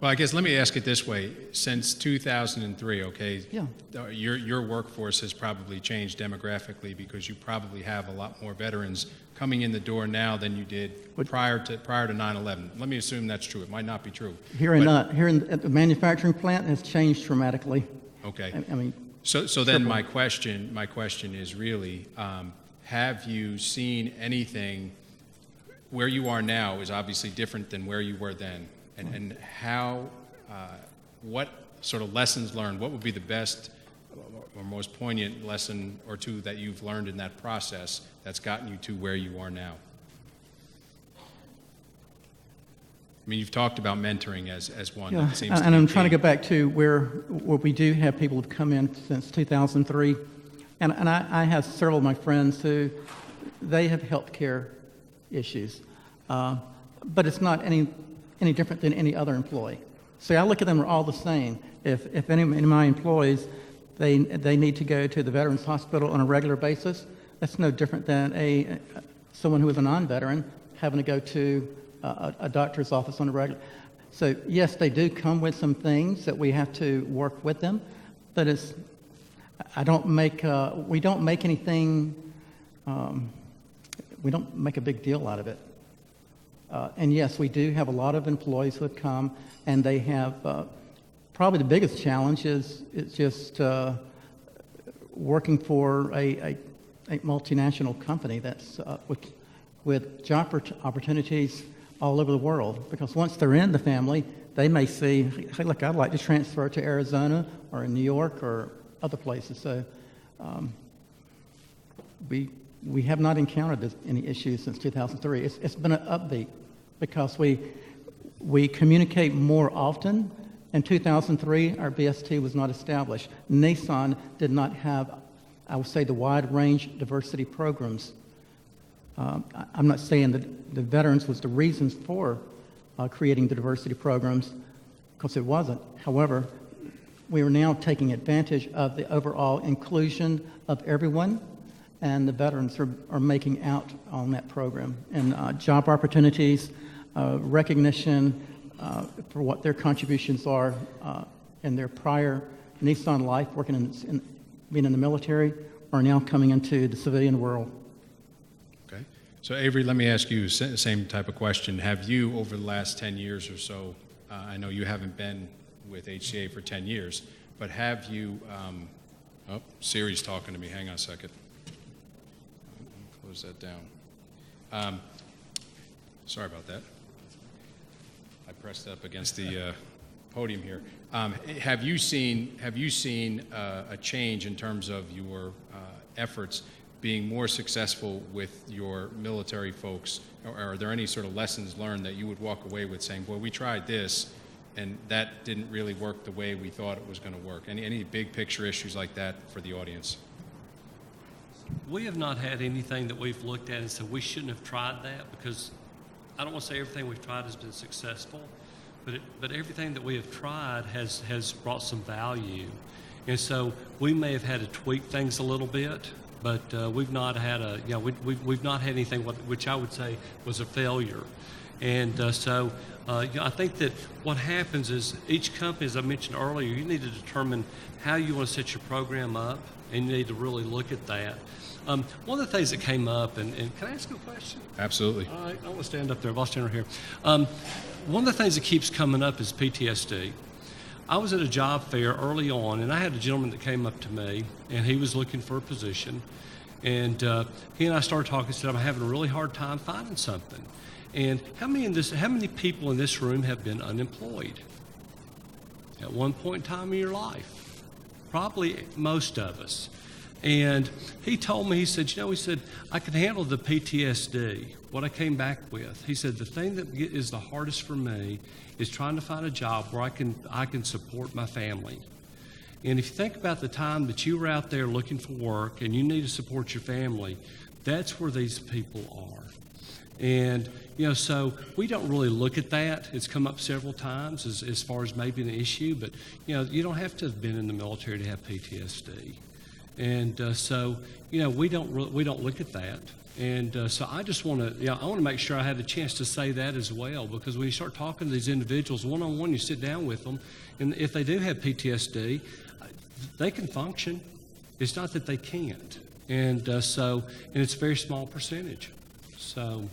Well, I guess let me ask it this way. Since 2003, okay, Yeah. Your workforce has probably changed demographically, because you probably have a lot more veterans coming in the door now than you did prior to 9/11. Let me assume that's true. It might not be true. At the manufacturing plant has changed dramatically. Okay. I mean, So then my question is really, have you seen anything where you are now is obviously different than where you were then, and how, what sort of lessons learned, what would be the best or most poignant lesson or two that you've learned in that process that's gotten you to where you are now? I mean, you've talked about mentoring as one. yeah, That seems to and be I'm trying to key. go back to where we do have people who've come in since 2003, and I have several of my friends who they have healthcare issues, but it's not any different than any other employee. So I look at them, they're all the same. If any of my employees, they need to go to the Veterans Hospital on a regular basis, that's no different than someone who is a non-veteran having to go to a doctor's office on a regular. So yes, they do come with some things that we have to work with them, that is, I don't make, we don't make anything, we don't make a big deal out of it. And yes, we do have a lot of employees who have come, and they have, probably the biggest challenge is just working for a multinational company that's with job opportunities all over the world. Because once they're in the family, they may see, hey, look, I'd like to transfer to Arizona or in New York or other places. So we have not encountered any issues since 2003. It's been an upbeat because we communicate more often. In 2003, our BST was not established. Nissan did not have, I would say, the wide range diversity programs. I'm not saying that the veterans was the reasons for creating the diversity programs, because it wasn't. However, we are now taking advantage of the overall inclusion of everyone, and the veterans are making out on that program. And job opportunities, recognition for what their contributions are in their prior Nissan life, working being in the military, are now coming into the civilian world. Okay. So Avery, let me ask you the same type of question. Have you, over the last 10 years or so, I know you haven't been with HCA for 10 years, but have you, Siri's talking to me, hang on a second. Close that down. Sorry about that. I pressed up against the podium here. Have you seen a change in terms of your efforts being more successful with your military folks? Or are there any sort of lessons learned that you would walk away with saying, boy, we tried this and that didn't really work the way we thought it was going to work? Any big picture issues like that for the audience? We have not had anything that we've looked at and said we shouldn't have tried that, because I don't want to say everything we've tried has been successful, but everything that we have tried has brought some value. And so we may have had to tweak things a little bit, but we've not had we've not had anything which I would say was a failure. And I think that what happens is each company, as I mentioned earlier, you need to determine how you want to set your program up, and you need to really look at that. One of the things that came up, and can I ask you a question? Absolutely. All right, I want to stand up there. I'll stand right here. One of the things that keeps coming up is PTSD. I was at a job fair early on, and I had a gentleman that came up to me, and he was looking for a position. And he and I started talking. He said, I'm having a really hard time finding something. And how many people in this room have been unemployed at one point in time in your life? Probably most of us. And he told me, he said, I can handle the PTSD, what I came back with. He said, the thing that is the hardest for me is trying to find a job where I can support my family. And if you think about the time that you were out there looking for work and you need to support your family, that's where these people are. And, so we don't really look at that. It's come up several times as far as maybe an issue, but, you don't have to have been in the military to have PTSD. And we don't look at that. And so I just want to, I want to make sure I have a chance to say that as well, because when you start talking to these individuals one-on-one, you sit down with them, and if they do have PTSD, they can function. It's not that they can't. And it's a very small percentage. So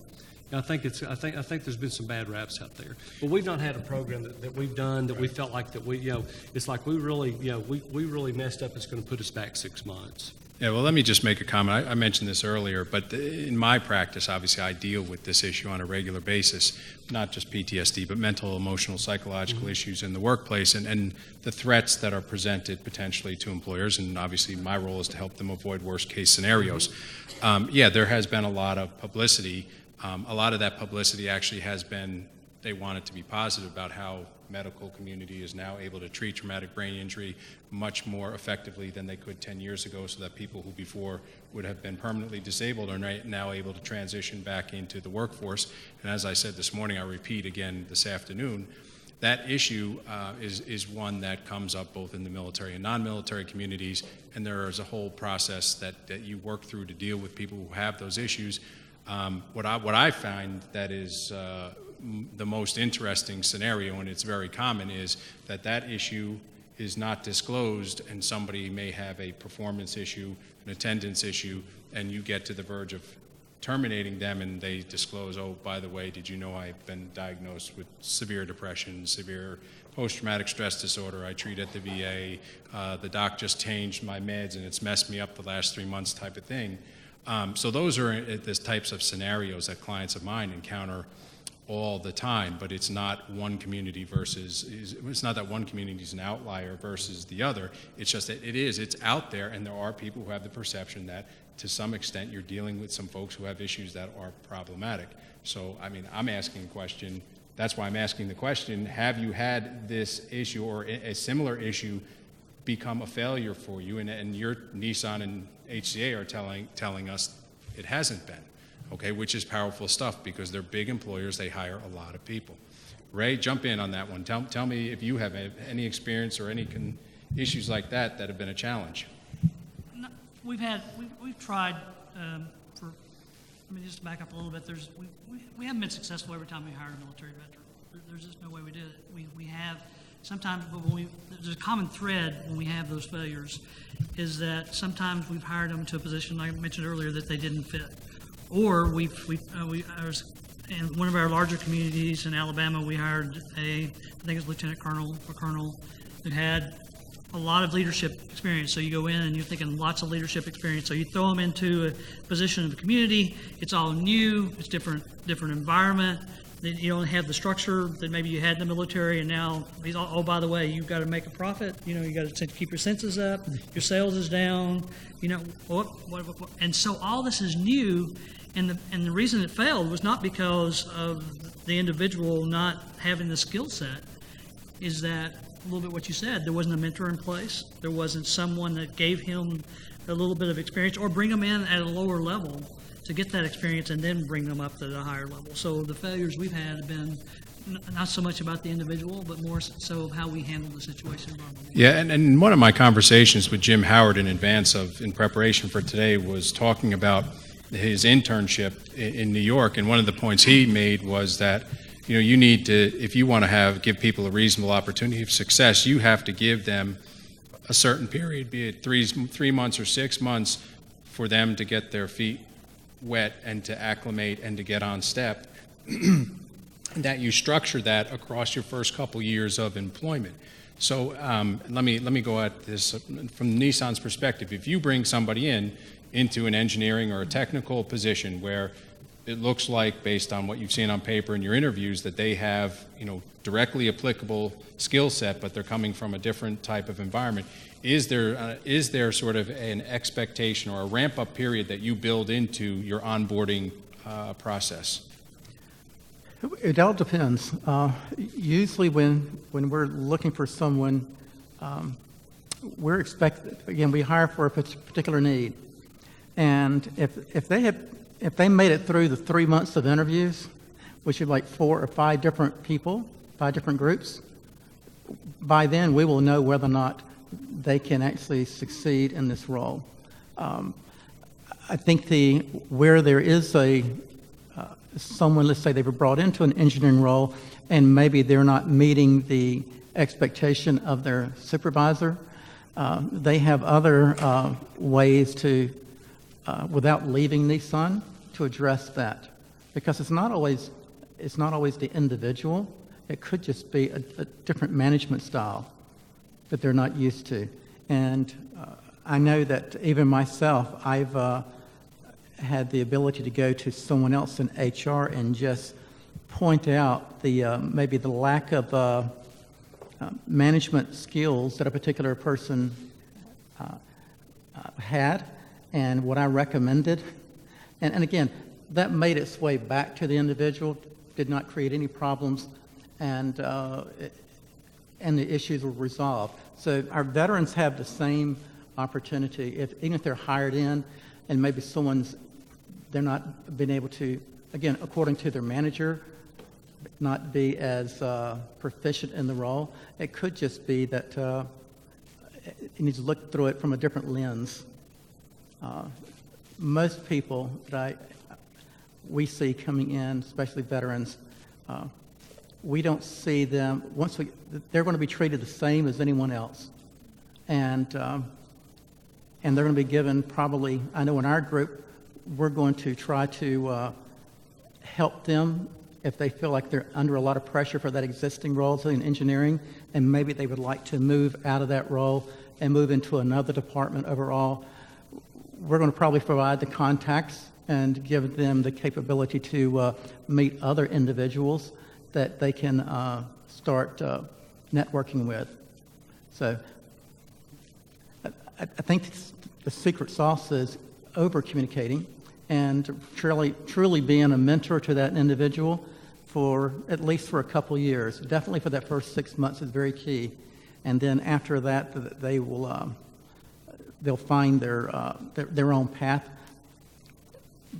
I think there's been some bad raps out there. But we've not had a program that we've done that we felt like that it's like we really, we really messed up. It's going to put us back 6 months. Yeah, well, let me just make a comment. I mentioned this earlier, but in my practice, obviously, I deal with this issue on a regular basis, not just PTSD, but mental, emotional, psychological issues in the workplace and the threats that are presented potentially to employers. And obviously, my role is to help them avoid worst-case scenarios. There has been a lot of publicity. A lot of that publicity actually has been, they want it to be positive about how medical community is now able to treat traumatic brain injury much more effectively than they could 10 years ago, so that people who before would have been permanently disabled are now able to transition back into the workforce. And as I said this morning, I repeat again this afternoon, that issue is one that comes up both in the military and non-military communities, and there is a whole process that you work through to deal with people who have those issues. What I find that is the most interesting scenario, and it's very common, is that issue is not disclosed, and somebody may have a performance issue, an attendance issue, and you get to the verge of terminating them, and they disclose, oh, by the way, did you know I've been diagnosed with severe depression, severe post-traumatic stress disorder, I treat at the VA, the doc just changed my meds and it's messed me up the last 3 months type of thing. So those are the types of scenarios that clients of mine encounter all the time, but it's not one community it's not that one community is an outlier versus the other. It's just that it's out there, and there are people who have the perception that to some extent you're dealing with some folks who have issues that are problematic. So, I mean, I'm asking a question, that's why I'm asking the question, have you had this issue or a similar issue become a failure for you? And your Nissan and HCA are telling us it hasn't been. Okay, which is powerful stuff because they're big employers, they hire a lot of people. Ray, jump in on that one. Tell me if you have any experience or any issues like that have been a challenge. No, we've tried let me just back up a little bit. We haven't been successful every time we hired a military veteran. There's just no way we did it. We have, sometimes there's a common thread when we have those failures is that sometimes we've hired them to a position, like I mentioned earlier, that they didn't fit. Or I was in one of our larger communities in Alabama, we hired I think it was lieutenant colonel or colonel, who had a lot of leadership experience. So you go in and you're thinking lots of leadership experience. So you throw them into a position in the community. It's all new. It's different environment. You don't have the structure that maybe you had in the military, and now he's all, oh, by the way, you've got to make a profit. You know, you got to keep your census up. Your sales is down. You know, what? And so all this is new. And the reason it failed was not because of the individual not having the skill set, is that a little bit what you said, there wasn't a mentor in place, there wasn't someone that gave him a little bit of experience, or bring them in at a lower level to get that experience and then bring them up to the higher level. So the failures we've had have been not so much about the individual, but more so how we handle the situation. Yeah, and one of my conversations with Jim Howard in preparation for today was talking about his internship in New York, and one of the points he made was that, you know, you need to, if you want to give people a reasonable opportunity of success, you have to give them a certain period, be it 3 months or 6 months, for them to get their feet wet and to acclimate and to get on step. That you structure that across your first couple years of employment. So let me go at this from Nissan's perspective. If you bring somebody into an engineering or a technical position where it looks like, based on what you've seen on paper in your interviews, that they have, you know, directly applicable skill set, but they're coming from a different type of environment, is there sort of an expectation or a ramp-up period that you build into your onboarding process? It all depends. Usually when we're looking for someone, we hire for a particular need. And if they made it through the 3 months of interviews, which is like 4 or 5 different people, 5 different groups, by then we will know whether or not they can actually succeed in this role. I think where there is someone, let's say they were brought into an engineering role and maybe they're not meeting the expectation of their supervisor, they have other ways to, without leaving Nissan, to address that. Because it's not always the individual. It could just be a different management style that they're not used to. And I know that even myself, I've had the ability to go to someone else in HR and just point out maybe the lack of management skills that a particular person had and what I recommended. And again, that made its way back to the individual, did not create any problems, and the issues were resolved. So our veterans have the same opportunity, even if they're hired in and maybe they're not been able to, again, according to their manager, not be as proficient in the role. It could just be that you need to look through it from a different lens. Most people that we see coming in, especially veterans, we don't see them, they're going to be treated the same as anyone else. And they're going to be given probably, I know in our group, we're going to try to help them if they feel like they're under a lot of pressure for that existing role in engineering, and maybe they would like to move out of that role and move into another department overall. We're going to probably provide the contacts and give them the capability to meet other individuals that they can start networking with. So I think the secret sauce is over-communicating and truly being a mentor to that individual for at least for a couple years. Definitely for that first 6 months is very key. And then after that, they will they'll find their own path.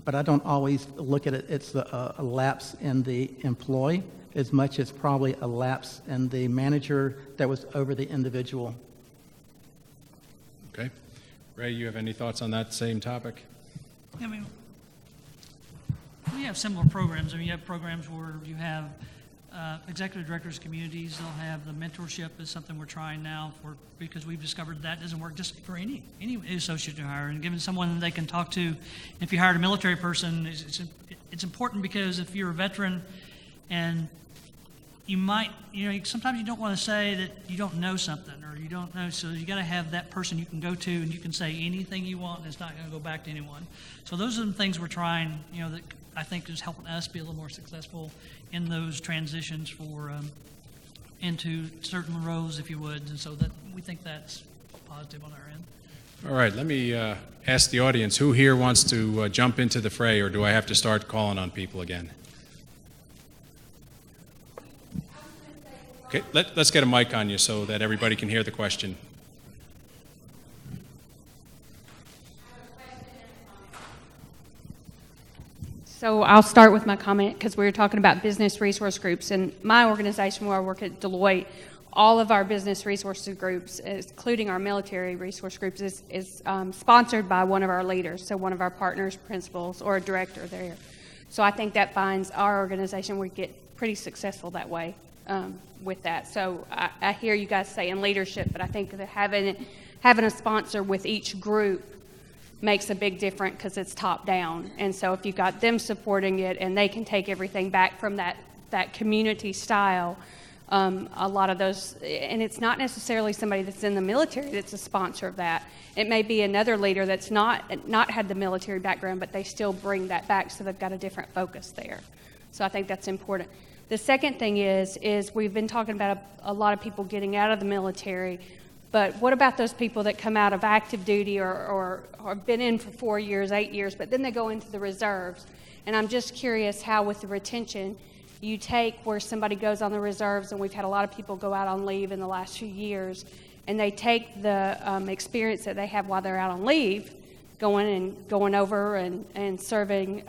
But I don't always look at it, it's a lapse in the employee as much as probably a lapse in the manager that was over the individual. Okay. Ray, you have any thoughts on that same topic? I mean, we have similar programs. I mean, you have programs where you have executive directors of communities. They'll have the mentorship is something we're trying now because we've discovered that doesn't work just for any associate you hire. And giving someone they can talk to, if you hired a military person, it's important because if you're a veteran and you might, sometimes you don't want to say that you don't know something or you don't know, so you got to have that person you can go to and you can say anything you want and it's not going to go back to anyone. So those are the things we're trying, that I think is helping us be a little more successful in those transitions into certain roles, if you would, and so that we think that's positive on our end. All right, let me ask the audience, who here wants to jump into the fray, or do I have to start calling on people again? Okay, let's get a mic on you so that everybody can hear the question. So I'll start with my comment because we were talking about business resource groups. And my organization where I work at Deloitte, all of our business resource groups, including our military resource groups, is sponsored by one of our leaders, so one of our partners, principals, or a director there. So I think that finds our organization, we get pretty successful that way with that. So I hear you guys saying leadership, but I think that having a sponsor with each group makes a big difference because it's top down. And so if you've got them supporting it and they can take everything back from that community style, a lot of those, and it's not necessarily somebody that's in the military that's a sponsor of that. It may be another leader that's not had the military background, but they still bring that back, so they've got a different focus there. So I think that's important. The second thing is we've been talking about a lot of people getting out of the military, but what about those people that come out of active duty or have been in for 4 years, 8 years, but then they go into the reserves? And I'm just curious how with the retention you take where somebody goes on the reserves, and we've had a lot of people go out on leave in the last few years, and they take the experience that they have while they're out on leave, going over and serving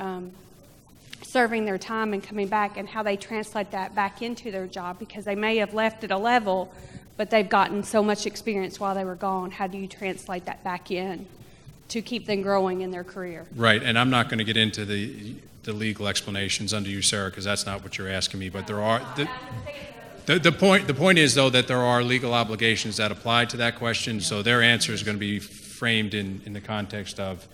their time and coming back, and how they translate that back into their job, because they may have left at a level, but they've gotten so much experience while they were gone. How do you translate that back in to keep them growing in their career? Right, and I'm not going to get into the legal explanations under you, Sarah, because that's not what you're asking me. But there are the point is, though, that there are legal obligations that apply to that question. So their answer is going to be framed in the context of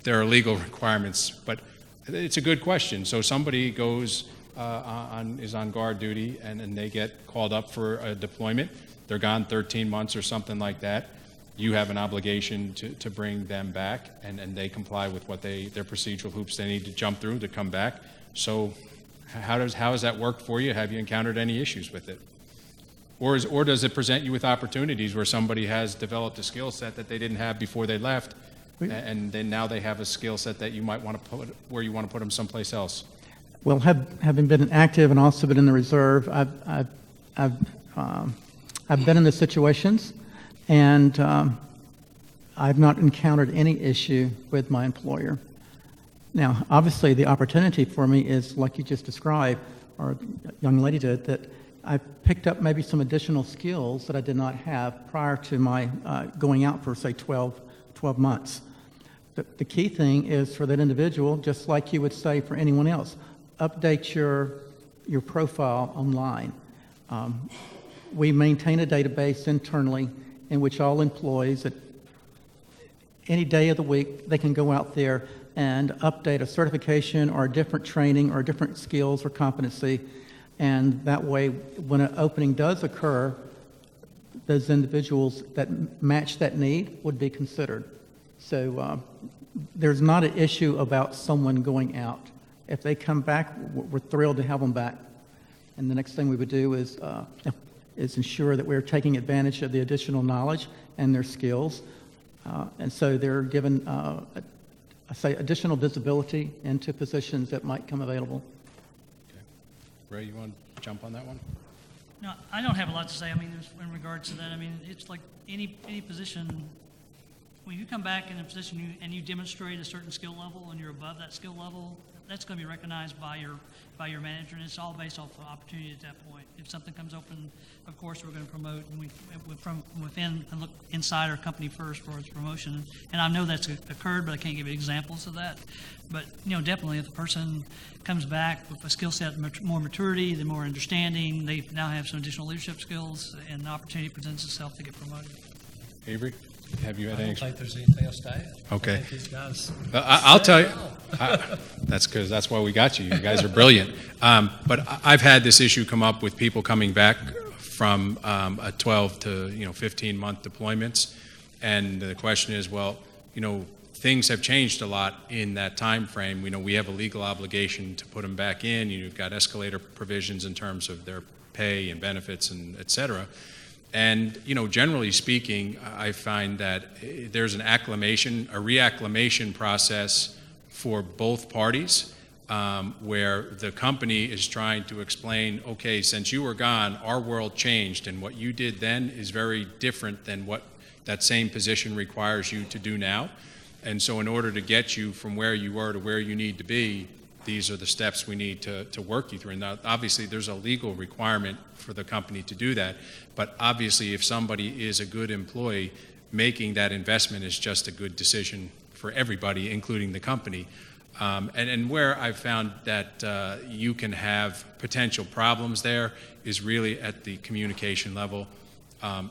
there are legal requirements. But it's a good question. So somebody goes is on guard duty and they get called up for a deployment. They're gone 13 months or something like that. You have an obligation to bring them back, and they comply with what their procedural hoops they need to jump through to come back. So how has that worked for you? Have you encountered any issues with it? Or does it present you with opportunities where somebody has developed a skill set that they didn't have before they left, and then now they have a skill set that you might want to put where you want to put them someplace else? Well, having been active and also been in the reserve, I've been in the situations, and I've not encountered any issue with my employer. Now, obviously, the opportunity for me is, like you just described, or a young lady did, that I picked up maybe some additional skills that I did not have prior to my going out for, say, 12 months. The key thing is for that individual, just like you would say for anyone else, update your your profile online. We maintain a database internally in which all employees at any day of the week, they can go out there and update a certification or a different training or different skills or competency. And that way, when an opening does occur, those individuals that match that need would be considered. So there's not an issue about someone going out. If they come back, we're thrilled to have them back. And the next thing we would do is ensure that we're taking advantage of the additional knowledge and their skills. And so they're given, additional visibility into positions that might come available. Okay. Ray, you want to jump on that one? No, I don't have a lot to say. I mean, in regards to that, I mean, it's like any position. When you come back in a position and you demonstrate a certain skill level and you're above that skill level, that's going to be recognized by your manager, and it's all based off of opportunity at that point. If something comes open, of course, we're going to promote, and we from within and look inside our company first for its promotion. And I know that's occurred, but I can't give you examples of that. But definitely, if the person comes back with a skill set, more maturity, the more understanding, they now have some additional leadership skills, and the opportunity presents itself to get promoted. Avery, have you had I any? don't think there's anything else to add. Okay. I think these guys I'll tell you. That's why we got you. You guys are brilliant. But I've had this issue come up with people coming back from a 12 to 15-month deployments, and the question is, well, things have changed a lot in that time frame. We have a legal obligation to put them back in. You've got escalator provisions in terms of their pay and benefits and et cetera. And, generally speaking, I find that there's a reacclimation process for both parties, where the company is trying to explain, okay, since you were gone, our world changed, and what you did then is very different than what that same position requires you to do now. And so in order to get you from where you were to where you need to be, these are the steps we need to work you through. And now, obviously, there's a legal requirement for the company to do that. But obviously, if somebody is a good employee, making that investment is just a good decision for everybody, including the company. And where I've found that you can have potential problems there is really at the communication level.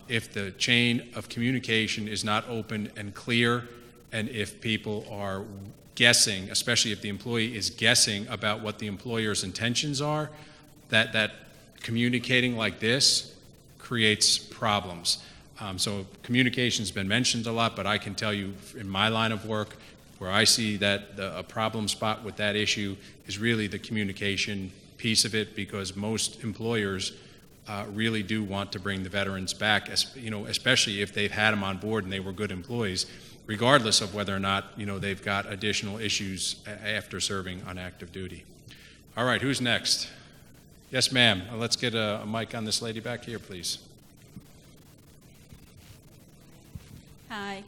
If the chain of communication is not open and clear, and if people are guessing, especially if the employee is guessing about what the employer's intentions are, that communicating like this creates problems. So communication's been mentioned a lot, but I can tell you in my line of work, where I see that a problem spot with that issue is really the communication piece of it, because most employers really do want to bring the veterans back, especially if they've had them on board and they were good employees, regardless of whether or not they've got additional issues after serving on active duty. All right, who's next? Yes, ma'am. Let's get a mic on this lady back here, please. Hi,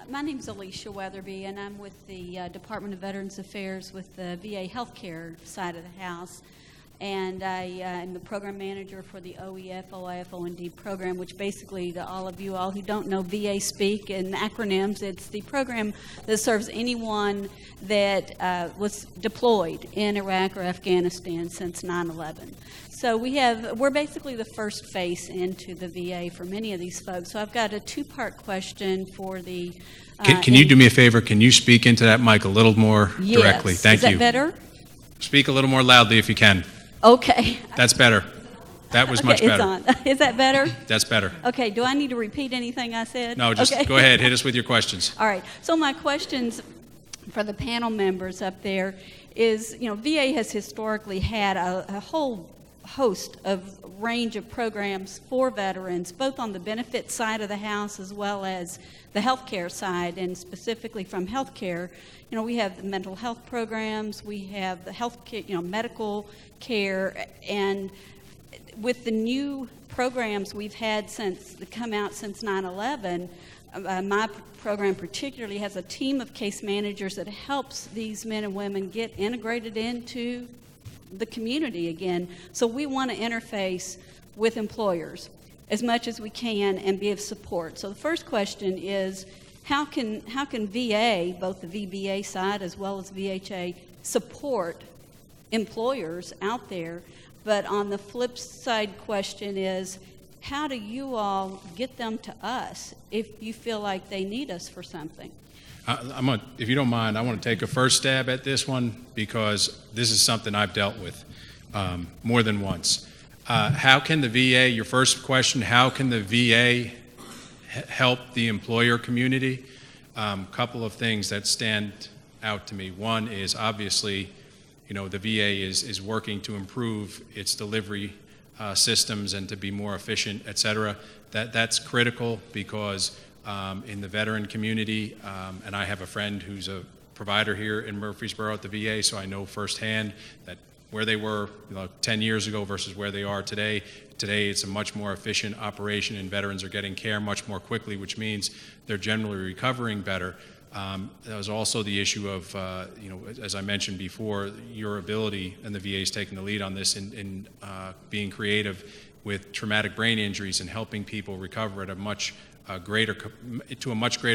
my name is Alicia Weatherby, and I'm with the Department of Veterans Affairs with the VA Healthcare side of the house. And I am the program manager for the OEF, OIF, OND program, which basically, to all of you all who don't know VA speak and acronyms, it's the program that serves anyone that was deployed in Iraq or Afghanistan since 9/11. So we're basically the first face into the VA for many of these folks. So I've got a two-part question for the... Can you do me a favor? Can you speak into that mic a little more directly? Yes. Thank you. Is that better? Speak a little more loudly if you can. Okay. That's better. That was much better. It's on. Is that better? That's better. Okay. Do I need to repeat anything I said? No, just okay. Go ahead. Hit us with your questions. All right. So my questions for the panel members up there is, VA has historically had a whole host of range of programs for veterans, both on the benefit side of the house as well as the healthcare side, and specifically from healthcare. We have the mental health programs, we have the health care, medical care, and with the new programs we've had come out since 9/11, my program particularly has a team of case managers that helps these men and women get integrated into the community again. So we want to interface with employers as much as we can and be of support. So the first question is, how can VA, both the VBA side as well as VHA, support employers out there But on the flip side question is, how do you all get them to us if you feel like they need us for something? If you don't mind, I want to take a first stab at this one because this is something I've dealt with more than once. How can the VA, your first question, how can the VA help the employer community? Couple of things that stand out to me. One is obviously, the VA is working to improve its delivery systems and to be more efficient, et cetera. That's critical because in the veteran community, and I have a friend who's a provider here in Murfreesboro at the VA, so I know firsthand that where they were 10 years ago versus where they are today. Today, it's a much more efficient operation, and veterans are getting care much more quickly, which means they're generally recovering better. That was also the issue of, as I mentioned before, your ability, and the VA is taking the lead on this, in being creative with traumatic brain injuries and helping people recover at a much greater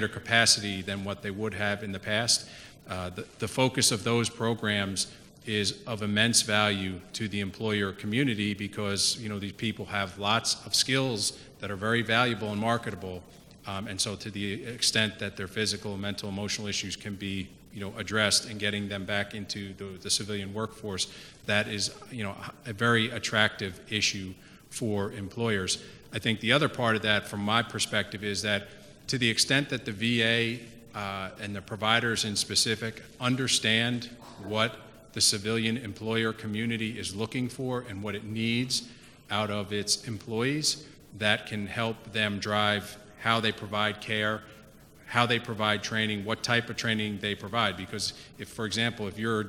capacity than what they would have in the past. The focus of those programs is of immense value to the employer community because these people have lots of skills that are very valuable and marketable, and so to the extent that their physical, mental, emotional issues can be addressed and getting them back into the civilian workforce, that is a very attractive issue for employers. I think the other part of that from my perspective is that to the extent that the VA and the providers in specific understand what the civilian employer community is looking for and what it needs out of its employees, that can help them drive how they provide care, how they provide training, what type of training they provide. Because if, for example, if you're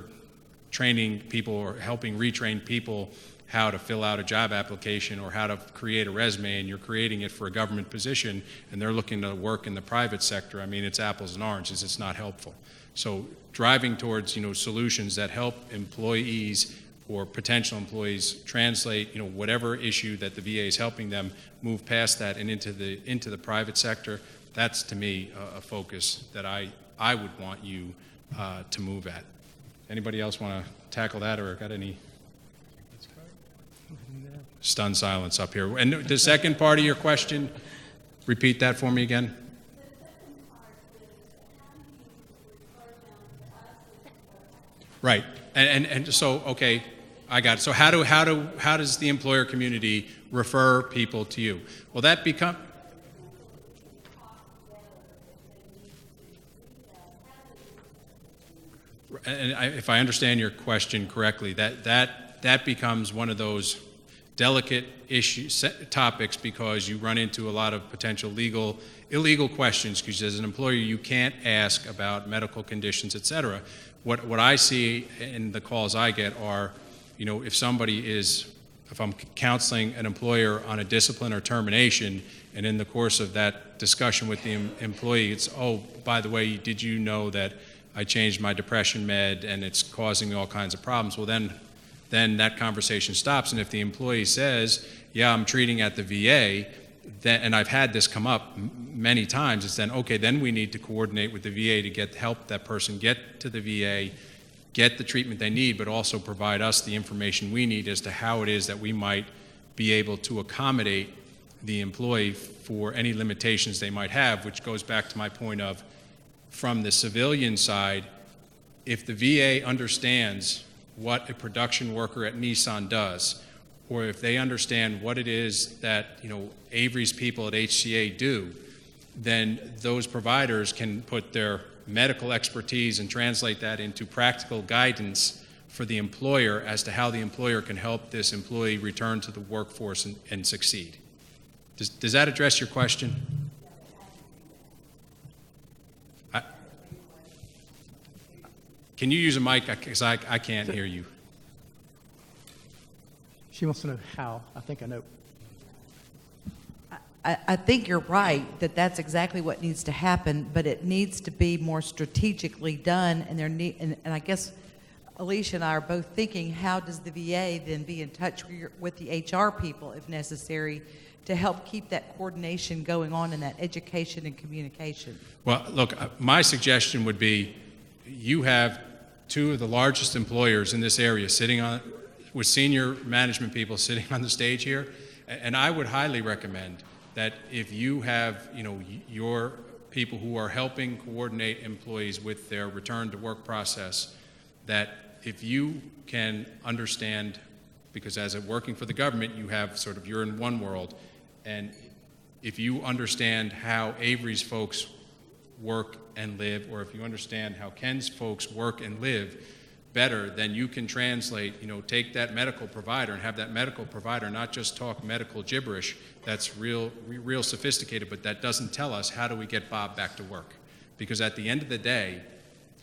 training people or helping retrain people how to fill out a job application or how to create a resume, and you're creating it for a government position, and they're looking to work in the private sector, I mean, it's apples and oranges, it's not helpful. So driving towards, solutions that help employees or potential employees translate, whatever issue that the VA is helping them move past that and into the private sector, that's to me a focus that I would want you to move at. Anybody else want to tackle that, or got any? Stunned silence up here. And the second part of your question, repeat that for me again. Right, and so, okay, I got it. So how does the employer community refer people to you? Well, that become. And if I understand your question correctly, that becomes one of those delicate topics because you run into a lot of potential illegal questions, because as an employer you can't ask about medical conditions, et cetera. What I see in the calls I get are, if I'm counseling an employer on a discipline or termination, and in the course of that discussion with the employee, it's, oh, by the way, did you know that I changed my depression med and it's causing me all kinds of problems? Well, then that conversation stops, and if the employee says, yeah, I'm treating at the VA, and I've had this come up many times, it's then, okay, then we need to coordinate with the VA to help that person get to the VA, get the treatment they need, but also provide us the information we need as to how it is that we might be able to accommodate the employee for any limitations they might have, which goes back to my point of, from the civilian side, if the VA understands what a production worker at Nissan does, or if they understand what it is that Avery's people at HCA do, then those providers can put their medical expertise and translate that into practical guidance for the employer as to how the employer can help this employee return to the workforce and succeed. Does that address your question? Can you use a mic? Because I can't hear you. She wants to know how. I think I know. I think you're right that that's exactly what needs to happen, but it needs to be more strategically done. And I guess Alicia and I are both thinking, how does the VA then be in touch with the HR people, if necessary, to help keep that coordination going on and that education and communication? Well, look, my suggestion would be you have two of the largest employers in this area sitting with senior management people sitting on the stage here, and I would highly recommend that if you have, your people who are helping coordinate employees with their return to work process, that if you can understand, because as a working for the government, you have sort of, you're in one world, and if you understand how Avery's folks work and live, or if you understand how Ken's folks work and live better, then you can translate, take that medical provider and have that medical provider not just talk medical gibberish that's real sophisticated, but that doesn't tell us how do we get Bob back to work. Because at the end of the day,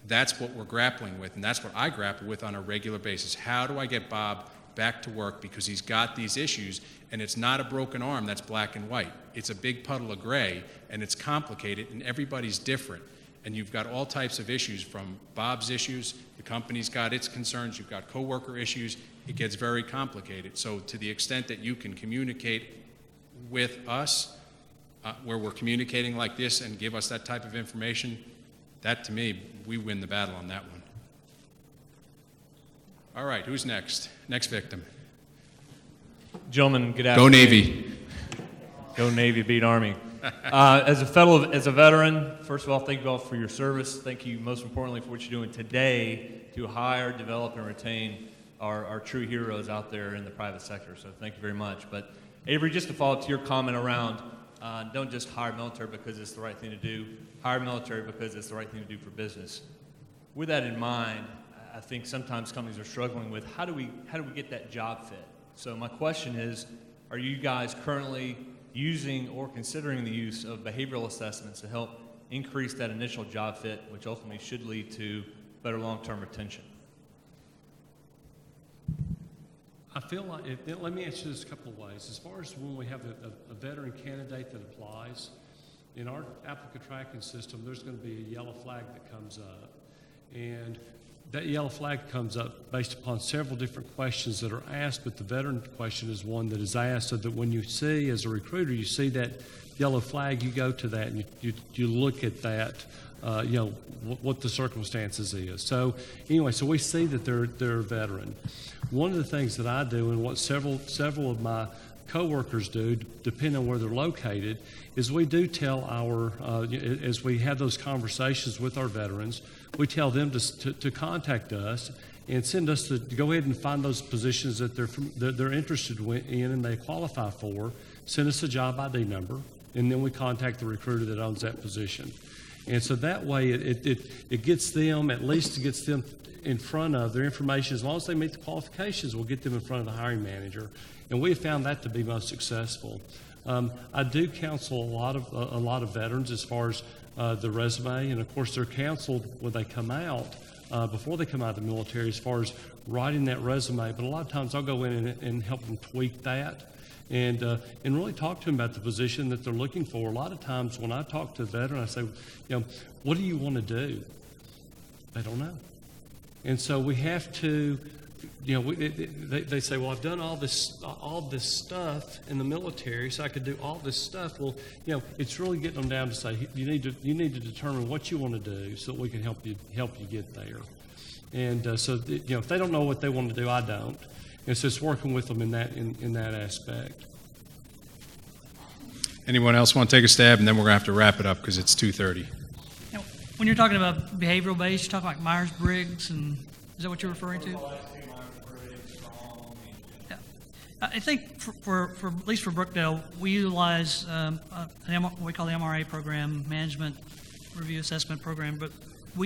that's what we're grappling with, and that's what I grapple with on a regular basis. How do I get Bob back to work, because he's got these issues, and it's not a broken arm that's black and white. It's a big puddle of gray, and it's complicated, and everybody's different. And you've got all types of issues, from Bob's issues, the company's got its concerns, you've got coworker issues. It gets very complicated. So to the extent that you can communicate with us, where we're communicating like this, and give us that type of information, that, to me, we win the battle on that one. All right, who's next? Next victim. Gentlemen, good Go afternoon. Navy. Go Navy, beat Army. As a veteran, first of all, thank you all for your service. Thank you, most importantly, for what you're doing today to hire, develop, and retain our true heroes out there in the private sector. So thank you very much. But Avery, just to follow up to your comment around don't just hire military because it's the right thing to do. Hire military because it's the right thing to do for business. With that in mind, I think sometimes companies are struggling with how do we get that job fit. So my question is, are you guys currently using or considering the use of behavioral assessments to help increase that initial job fit, which ultimately should lead to better long-term retention? I feel like, let me answer this a couple of ways. As far as when we have a veteran candidate that applies, in our applicant tracking system, there's going to be a yellow flag that comes up. And that yellow flag comes up based upon several different questions that are asked, but the veteran question is one that is asked, so that when you see, as a recruiter, you see that yellow flag, you go to that and you look at that, what the circumstances is. So anyway, so we see that they're a veteran. One of the things that I do, and what several of my coworkers do, depending on where they're located, is we do tell our, as we have those conversations with our veterans, we tell them to contact us and send us to go ahead and find those positions that they're interested in and they qualify for. Send us a job ID number, and then we contact the recruiter that owns that position. And so that way it gets them, at least it gets them in front of their information. As long as they meet the qualifications, we'll get them in front of the hiring manager. And we have found that to be most successful. I do counsel a lot of veterans as far as the resume, and of course they're counseled when they come out, before they come out of the military, as far as writing that resume. But a lot of times I'll go in and help them tweak that, and really talk to them about the position that they're looking for. A lot of times when I talk to a veteran, I say, what do you want to do? They don't know. And so we have to, they say, well, I've done all this stuff in the military, so I could do all this stuff. Well, it's really getting them down to say, you need to determine what you want to do so that we can help you get there. And so if they don't know what they want to do, I don't. And so it's working with them in that aspect. Anyone else want to take a stab, and then we're going to have to wrap it up because it's 2:30. When you're talking about behavioral based, you're talking like Myers-Briggs, and is that what you're referring to? Yeah. I think for at least for Brookdale, we utilize what we call the MRA program, Management Review Assessment Program, but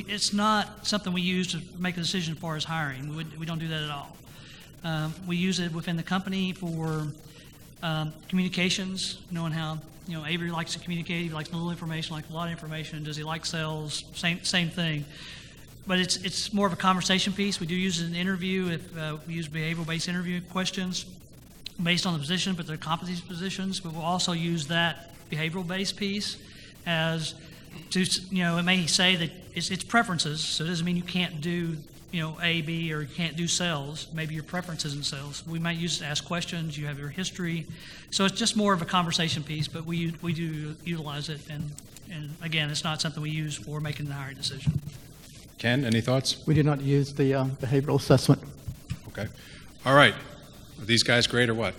it's not something we use to make a decision as far as hiring. We don't do that at all. We use it within the company for communications, knowing how Avery likes to communicate. He likes a little information, likes a lot of information. Does he like sales? Same thing. But it's more of a conversation piece. We do use it in an interview. If we use behavioral-based interview questions based on the position, but they're competency positions. But we'll also use that behavioral-based piece as to, it may say that it's preferences. So it doesn't mean you can't do A, B, or you can't do sales. Maybe your preferences in sales. We might use it to ask questions. You have your history. So it's just more of a conversation piece, but we do utilize it. And again, it's not something we use for making the hiring decision. Ken, any thoughts? We do not use the behavioral assessment. Okay. All right. Are these guys great or what?